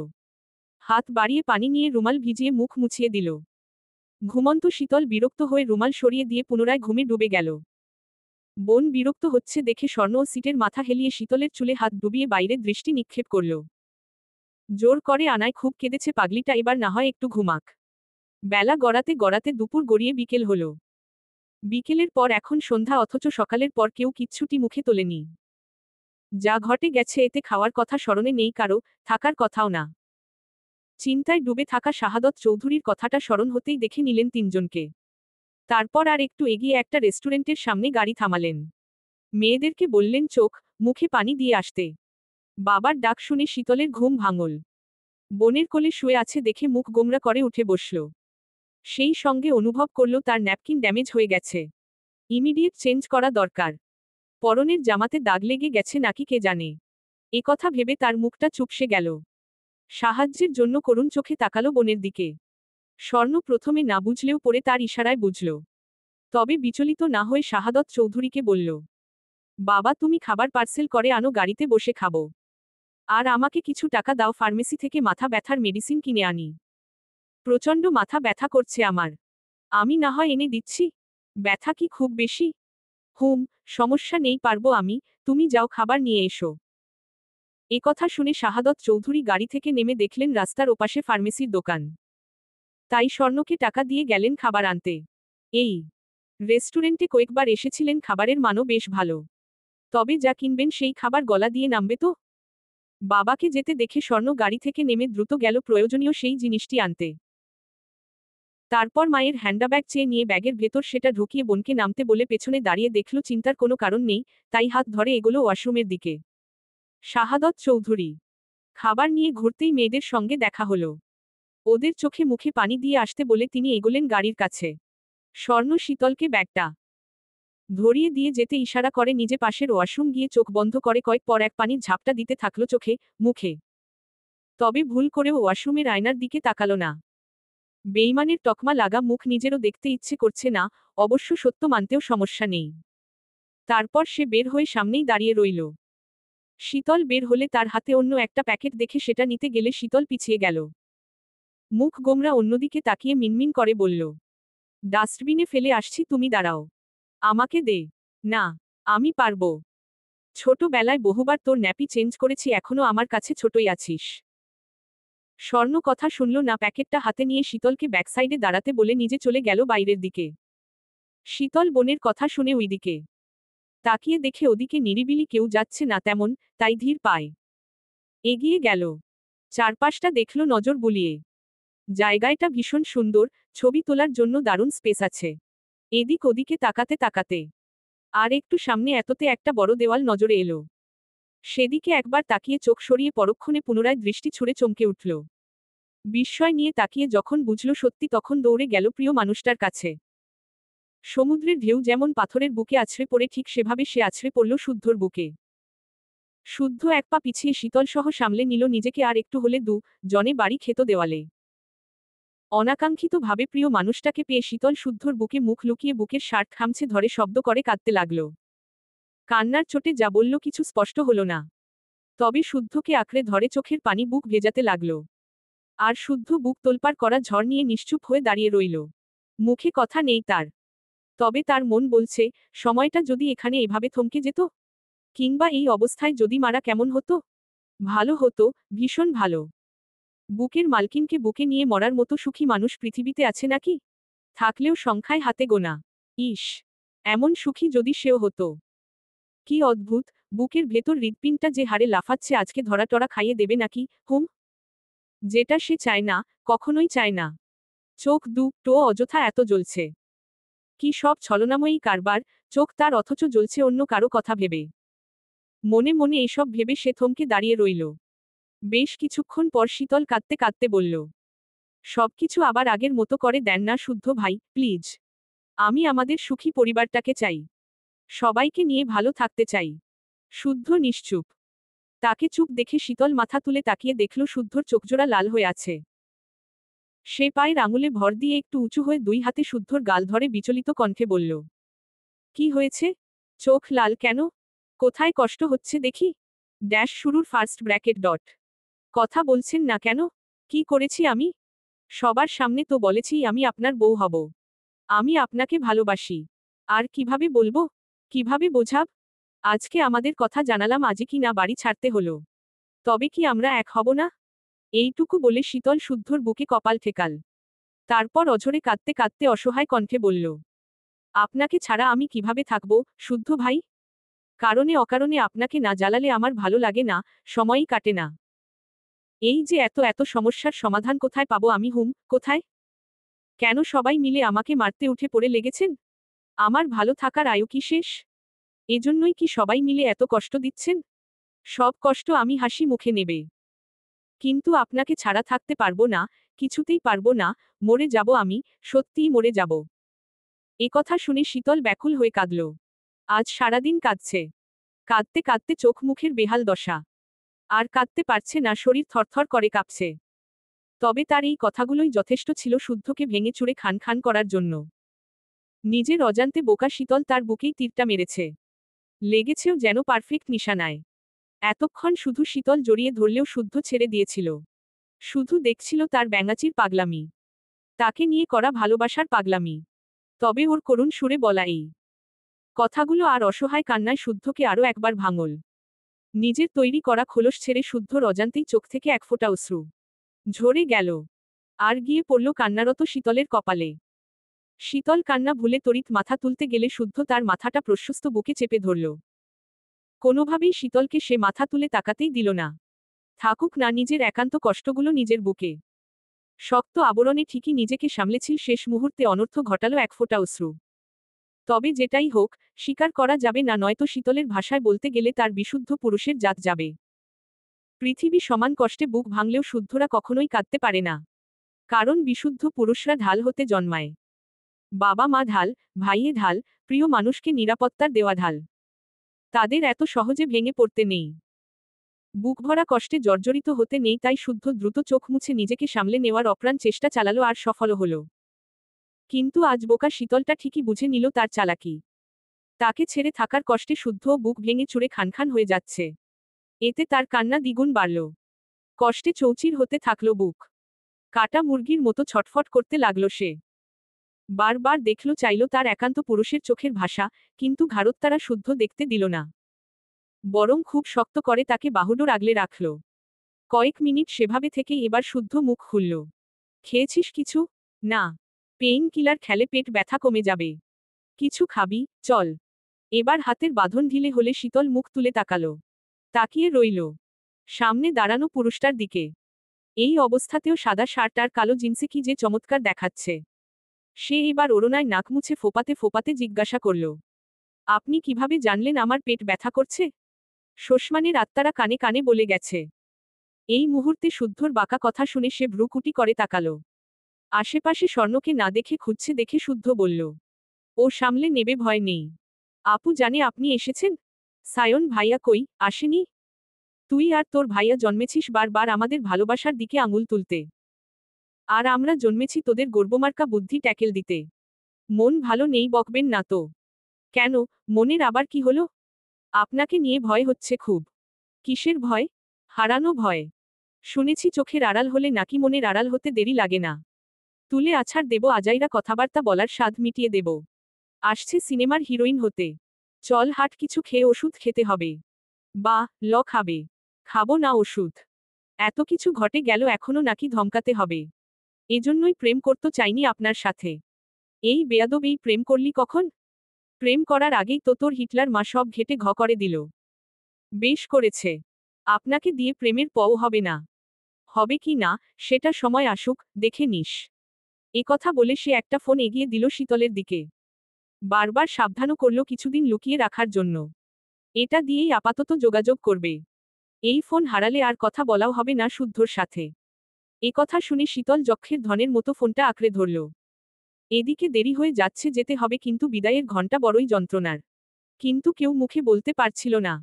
[SPEAKER 1] হাত বাড়িয়ে পানি নিয়ে রুমাল ভিজিয়ে মুখ মুছিয়ে দিল। ঘুমন্ত শীতল বিরক্ত হয়ে রুমাল সরিয়ে দিয়ে পুনরায় ঘুমে ডুবে গেল। বোন বিরক্ত হচ্ছে দেখে স্বর্ণ সিটের মাথা হেলিয়ে শীতলের চুলে হাত ডুবিয়ে বাইরে দৃষ্টি নিক্ষেপ করল। জোর করে আনায় খুব কেঁদেছে পাগলিটা, এবার না হয় একটু ঘুমাক। বেলা গড়াতে গড়াতে দুপুর গড়িয়ে বিকেল হলো। বিকেলের পর এখন সন্ধ্যা, অথচ সকালের পর কেউ কিচ্ছুটি মুখে তোলেনি। যা ঘটে গেছে এতে খাওয়ার কথা স্মরণে নেই কারো, থাকার কথাও না। চিন্তায় ডুবে থাকা শাহাদত চৌধুরীর কথাটা স্মরণ হতেই দেখে নিলেন তিনজনকে। তারপর আর একটু এগিয়ে একটা রেস্টুরেন্টের সামনে গাড়ি থামালেন। মেয়েদেরকে বললেন চোখ মুখে পানি দিয়ে আসতে। বাবার ডাক শুনে শীতলের ঘুম ভাঙল। বোনের কোলে শুয়ে আছে দেখে মুখ গোমরা করে উঠে বসল। সেই সঙ্গে অনুভব করল তার ন্যাপকিন ড্যামেজ হয়ে গেছে। ইমিডিয়েট চেঞ্জ করা দরকার। পরনের জামাতে দাগ লেগে গেছে নাকি কে জানে। কথা ভেবে তার মুখটা চুপসে গেল। সাহায্যের জন্য করুণ চোখে তাকালো বোনের দিকে। স্বর্ণ প্রথমে না বুঝলেও পরে তার ইশারায় বুঝল। তবে বিচলিত না হয়ে শাহাদত চৌধুরীকে বলল, বাবা তুমি খাবার পার্সেল করে আনো, গাড়িতে বসে খাবো। আর আমাকে কিছু টাকা দাও, ফার্মেসি থেকে মাথা ব্যথার মেডিসিন কিনে আনি। প্রচণ্ড মাথা ব্যথা করছে আমার। আমি না হয় এনে দিচ্ছি। ব্যথা কি খুব বেশি? সমস্যা নেই, পারবো আমি, তুমি যাও খাবার নিয়ে এসো। কথা শুনে শাহাদত চৌধুরী গাড়ি থেকে নেমে দেখলেন রাস্তার ওপাশে ফার্মেসির দোকান। তাই স্বর্ণকে টাকা দিয়ে গেলেন খাবার আনতে। এই রেস্টুরেন্টে কয়েকবার এসেছিলেন, খাবারের মানও বেশ ভালো। তবে যা কিনবেন সেই খাবার গলা দিয়ে নামবে তো। বাবাকে যেতে দেখে স্বর্ণ গাড়ি থেকে নেমে দ্রুত গেল প্রয়োজনীয় সেই জিনিসটি আনতে। তারপর মায়ের হ্যান্ডব্যাগ চেয়ে নিয়ে ব্যাগের ভেতর সেটা ঢুকিয়ে বোনকে নামতে বলে পেছনে দাঁড়িয়ে দেখল চিন্তার কোনো কারণ নেই, তাই হাত ধরে এগোলো ওয়াশরুমের দিকে। শাহাদত চৌধুরী খাবার নিয়ে ঘুরতেই মেয়েদের সঙ্গে দেখা হলো। ওদের চোখে মুখে পানি দিয়ে আসতে বলে তিনি এগোলেন গাড়ির কাছে। স্বর্ণ শীতলকে ব্যাগটা ধরিয়ে দিয়ে যেতে ইশারা করে নিজে পাশের ওয়াশরুম গিয়ে চোখ বন্ধ করে কয়েক পর এক পানির ঝাপটা দিতে থাকলো চোখে মুখে। তবে ভুল করেও ওয়াশরুমের আয়নার দিকে তাকালো না। বেইমানের তকমা লাগা মুখ নিজেরও দেখতে ইচ্ছে করছে না, অবশ্য সত্য মানতেও সমস্যা নেই। তারপর সে বের হয়ে সামনেই দাঁড়িয়ে রইল। শীতল বের হলে তার হাতে অন্য একটা প্যাকেট দেখে সেটা নিতে গেলে শীতল পিছিয়ে গেল। মুখ গোমরা অন্যদিকে তাকিয়ে মিনমিন করে বলল, ডাস্টবিনে ফেলে আসছি, তুমি দাঁড়াও। আমাকে দে। না, আমি পারবো। ছোটবেলায় বহুবার তোর ন্যাপি চেঞ্জ করেছি, এখনো আমার কাছে ছোটই আছিস। স্বর্ণ কথা শুনল না, প্যাকেটটা হাতে নিয়ে শীতলকে ব্যাকসাইডে দাঁড়াতে বলে নিজে চলে গেল বাইরের দিকে। শীতল বোনের কথা শুনে ওইদিকে তাকিয়ে দেখে ওদিকে নিরিবিলি কেউ যাচ্ছে না তেমন, তাই ধীর পায় এগিয়ে গেল। চারপাশটা দেখল নজর বুলিয়ে। জায়গাটা ভীষণ সুন্দর, ছবি তোলার জন্য দারুণ স্পেস আছে। এদিক ওদিকে তাকাতে তাকাতে আর একটু সামনে এততে একটা বড় দেওয়াল নজরে এলো। সেদিকে একবার তাকিয়ে চোখ সরিয়ে পরক্ষণে পুনরায় দৃষ্টি ছুড়ে চমকে উঠল। বিস্ময় নিয়ে তাকিয়ে যখন বুঝল সত্যি, তখন দৌড়ে গেল প্রিয় মানুষটার কাছে। সমুদ্রের ঢেউ যেমন পাথরের বুকে আছড়ে পড়ে, ঠিক সেভাবে সে আছড়ে পড়ল শুদ্ধর বুকে। শুদ্ধ এক পা পিছিয়ে শীতল সহ সামলে নিল নিজেকে, আর একটু হলে জনে বাড়ি খেত দেওয়ালে। অনাকাঙ্ক্ষিতভাবে প্রিয় মানুষটাকে পেয়ে শীতল শুদ্ধর বুকে মুখ লুকিয়ে বুকের শার্ট খামছে ধরে শব্দ করে কাঁদতে লাগল। কান্নার চোটে যা বলল কিছু স্পষ্ট হল না, তবে শুদ্ধকে আঁকড়ে ধরে চোখের পানি বুক ভেজাতে লাগল। আর শুদ্ধ বুক তোলপাড় করা ঝড় নিয়ে নিশ্চুপ হয়ে দাঁড়িয়ে রইল। মুখে কথা নেই তার, তবে তার মন বলছে, সময়টা যদি এখানে এভাবে থমকে যেত, কিংবা এই অবস্থায় যদি মারা কেমন হতো। ভালো হতো, ভীষণ ভালো। বুকের মালকিনকে বুকে নিয়ে মরার মতো সুখী মানুষ পৃথিবীতে আছে নাকি? থাকলেও সংখ্যায় হাতে গোনা। ইস, এমন সুখী যদি সেও হতো। কি অদ্ভুত, বুকের ভেতর হৃৎপিণ্ডটা যে হারে লাফাচ্ছে, আজকে ধরাটরা খাইয়ে দেবে নাকি? হুম, যেটা সে চায় না, কখনোই চায় না। চোখ দুটো অযথা এত জ্বলছে। কি সব ছলনাময়ী কারবার, চোখ তার অথচ জ্বলছে অন্য কারো কথা ভেবে। মনে মনে এসব ভেবে সে থমকে দাঁড়িয়ে রইল। বেশ কিছুক্ষণ পর শীতল কাঁদতে কাঁদতে বলল, সবকিছু আবার আগের মতো করে দেন না শুদ্ধ ভাই, প্লিজ। আমি আমাদের সুখী পরিবারটাকে চাই। সবাইকে নিয়ে ভালো থাকতে চাই। শুদ্ধ নিশ্চুপ। তাকে চুপ দেখে শীতল মাথা তুলে তাকিয়ে দেখল শুদ্ধর চোখজোড়া লাল হয়ে আছে। সে পায়ের আঙুলে ভর দিয়ে একটু উঁচু হয়ে দুই হাতে শুদ্ধর গাল ধরে বিচলিত কণ্ঠে বলল, কি হয়েছে? চোখ লাল কেন? কোথায় কষ্ট হচ্ছে দেখি? শুরুর ফার্স্ট ব্র্যাকেট ডট। কথা বলছেন না কেন? কি করেছি আমি? সবার সামনে তো বলেছি আমি আপনার বউ হব। আমি আপনাকে ভালোবাসি। আর কিভাবে বলবো? কিভাবে বোঝাব? আজকে আমাদের কথা জানালাম, আজই কি না বাড়ি ছাড়তে হলো? তবে কি আমরা এক হব না? এইটুকু বলে শীতল শুদ্ধর বুকে কপাল ঠেকাল। তারপর অঝরে কাঁদতে কাঁদতে অসহায় কণ্ঠে বলল, আপনাকে ছাড়া আমি কিভাবে থাকব, শুদ্ধ ভাই? কারণে অকারণে আপনাকে না জ্বালালে আমার ভালো লাগে না, সময়ই কাটে না। এই যে এত এত সমস্যার সমাধান কোথায় পাবো আমি? কোথায়? কেন সবাই মিলে আমাকে মারতে উঠে পড়ে লেগেছেন? আমার ভালো থাকার আয়ু কি শেষ? এজন্যই কি সবাই মিলে এত কষ্ট দিচ্ছেন? সব কষ্ট আমি হাসি মুখে নেবে। কিন্তু আপনাকে ছাড়া থাকতে পারবো না, কিছুতেই পারবো না, মরে যাব আমি, সত্যিই মরে যাব। কথা শুনে শীতল ব্যাকুল হয়ে কাঁদল। আজ সারাদিন কাঁদছে। কাঁদতে কাঁদতে চোখ মুখের বেহাল দশা। আর কাঁদতে পারছে না, শরীর থরথর করে কাঁপছে। তবে তার এই কথাগুলোই যথেষ্ট ছিল শুদ্ধকে ভেঙে চুরে খান খান করার জন্য। নিজের অজান্তে বোকা শীতল তার বুকেই তীরটা মেরেছে। লেগেছেও যেন পারফেক্ট নিশানায়। এতক্ষণ শুধু শীতল জড়িয়ে ধরলেও শুদ্ধ ছেড়ে দিয়েছিল। শুধু দেখছিল তার ব্যাঙাচির পাগলামি, তাকে নিয়ে করা ভালোবাসার পাগলামি। তবে ওর করুণ সুরে বলা এই কথাগুলো আর অসহায় কান্নায় শুদ্ধকে আরও একবার ভাঙল। নিজের তৈরি করা খোলস ছেড়ে শুদ্ধর অজান্তেই চোখ থেকে এক ফোঁটা অশ্রু ঝরে গেল। আর গিয়ে পড়ল কান্নারত শীতলের কপালে। শীতল কান্না ভুলে তড়িৎ মাথা তুলতে গেলে শুদ্ধ তার মাথাটা প্রশস্ত বুকে চেপে ধরল। কোনোভাবেই শীতলকে সে মাথা তুলে তাকাতেই দিল না। থাকুক না নিজের একান্ত কষ্টগুলো নিজের বুকে। শক্ত আবরণে ঠিকই নিজেকে সামলেছিল, শেষ মুহূর্তে অনর্থ ঘটালো এক ফোঁটা অশ্রু। তবে যেটাই হোক, স্বীকার করা যাবে না, নয়তো শীতলের ভাষায় বলতে গেলে তার বিশুদ্ধ পুরুষের জাত যাবে। পৃথিবী সমান কষ্টে বুক ভাঙলেও শুদ্ধরা কখনোই কাঁদতে পারে না। কারণ বিশুদ্ধ পুরুষরা ঢাল হতে জন্মায়। বাবা মা ঢাল, ভাইয়ে ঢাল, প্রিয় মানুষকে নিরাপত্তার দেওয়া ঢাল। তাদের এত সহজে ভেঙে পড়তে নেই, বুকভরা কষ্টে জর্জরিত হতে নেই। তাই শুদ্ধ দ্রুত চোখ মুছে নিজেকে সামলে নেওয়ার অপ্রাণ চেষ্টা চালালো, আর সফল হল। কিন্তু আজ বোকা শীতলটা ঠিকই বুঝে নিল তার চালাকি। তাকে ছেড়ে থাকার কষ্টে শুদ্ধ বুক ভেঙে চুরে খানখান হয়ে যাচ্ছে। এতে তার কান্না দ্বিগুণ বাড়ল। কষ্টে চৌচির হতে থাকল বুক। কাটা মুরগির মতো ছটফট করতে লাগল সে। বারবার দেখল চাইল তার একান্ত পুরুষের চোখের ভাষা, কিন্তু ঘাড়ত্তারা শুদ্ধ দেখতে দিল না। বরং খুব শক্ত করে তাকে বাহুডোর আগলে রাখল। কয়েক মিনিট সেভাবে থেকে এবার শুদ্ধ মুখ খুলল। খেয়েছিস কিছু? না। পেইন কিলার খেলে পেট ব্যথা কমে যাবে। কিছু খাবি? চল। এবার হাতের বাঁধন ঢিলে হলে শীতল মুখ তুলে তাকালো। তাকিয়ে রইল সামনে দাঁড়ানো পুরুষটার দিকে। এই অবস্থাতেও সাদা শার্ট আর কালো জিন্সে কি যে চমৎকার দেখাচ্ছে। সে এবার ওড়নায় নাক মুছে ফোপাতে ফোপাতে জিজ্ঞাসা করল, আপনি কিভাবে জানলেন আমার পেট ব্যথা করছে? শোষমানের আত্মারা কানে কানে বলে গেছে। এই মুহূর্তে শুদ্ধর বাঁকা কথা শুনে সে ভ্রুকুটি করে তাকালো। আশেপাশে স্বর্ণকে না দেখে খুঁজছে দেখে শুদ্ধ বলল, ও সামলে নেবে, ভয় নেই। আপু জানে আপনি এসেছেন? সায়ন ভাইয়া কই, আসেনি? তুই আর তোর ভাইয়া জন্মেছিস বারবার আমাদের ভালোবাসার দিকে আঙুল তুলতে। আর আমরা জন্মেছি তোদের গর্বমার্কা বুদ্ধি ট্যাকেল দিতে। মন ভালো নেই বকবেন না তো। কেন, মনের আবার কি হলো? আপনাকে নিয়ে ভয় হচ্ছে খুব। কিসের ভয়? হারানো ভয়। শুনেছি চোখের আড়াল হলে নাকি মনের আড়াল হতে দেরি লাগে না। তুলে আছাড় দেব, আজাইরা কথাবার্তা বলার স্বাদ মিটিয়ে দেব। আসছে সিনেমার হিরোইন হতে। চল হাট, কিছু খেয়ে ওষুধ খেতে হবে। বা ল খাবে? খাবো না ওষুধ। এত কিছু ঘটে গেল এখনো নাকি ধমকাতে হবে? এজন্যই প্রেম করতে চাইনি আপনার সাথে। এই বেয়াদব, এই প্রেম করলি কখন? প্রেম করার আগেই তো তোর হিটলার মা সব ঘেটে ঘ করে দিল। বেশ করেছে। আপনাকে দিয়ে প্রেমের পও হবে না। হবে কি না, সেটা সময় আসুক, দেখে নিস। কথা বলে সে একটা ফোন এগিয়ে দিল শীতলের দিকে। বারবার সাবধানও করল কিছুদিন লুকিয়ে রাখার জন্য। এটা দিয়েই আপাতত যোগাযোগ করবে। এই ফোন হারালে আর কথা বলাও হবে না শুদ্ধর সাথে। কথা শুনে শীতল যক্ষের ধনের মতো ফোনটা আঁকড়ে ধরল। এদিকে দেরি হয়ে যাচ্ছে, যেতে হবে, কিন্তু বিদায়ের ঘণ্টা বড়ই যন্ত্রণার। কিন্তু কেউ মুখে বলতে পারছিল না।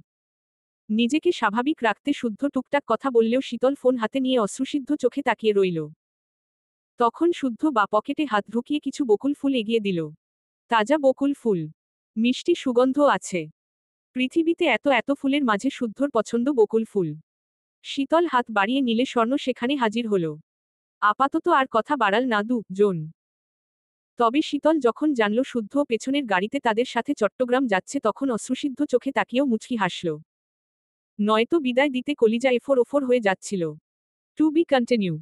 [SPEAKER 1] নিজেকে স্বাভাবিক রাখতে শুদ্ধ টুকটাক কথা বললেও শীতল ফোন হাতে নিয়ে অশ্রুসিদ্ধ চোখে তাকিয়ে রইল। তখন শুদ্ধ বা পকেটে হাত ঢুকিয়ে কিছু বকুল ফুল এগিয়ে দিল। তাজা বকুল ফুল। মিষ্টি সুগন্ধ আছে। পৃথিবীতে এত এত ফুলের মাঝে শুদ্ধর পছন্দ বকুল ফুল। শীতল হাত বাড়িয়ে নিলে স্বর্ণ সেখানে হাজির হল। আপাতত আর কথা বাড়াল না জন। তবে শীতল যখন জানল শুদ্ধ পেছনের গাড়িতে তাদের সাথে চট্টগ্রাম যাচ্ছে, তখন অশ্রুসিদ্ধ চোখে তাকিয়েও মুচকি হাসল। নয়তো বিদায় দিতে কলিজা এফোর ওফোর হয়ে যাচ্ছিল। To be continue.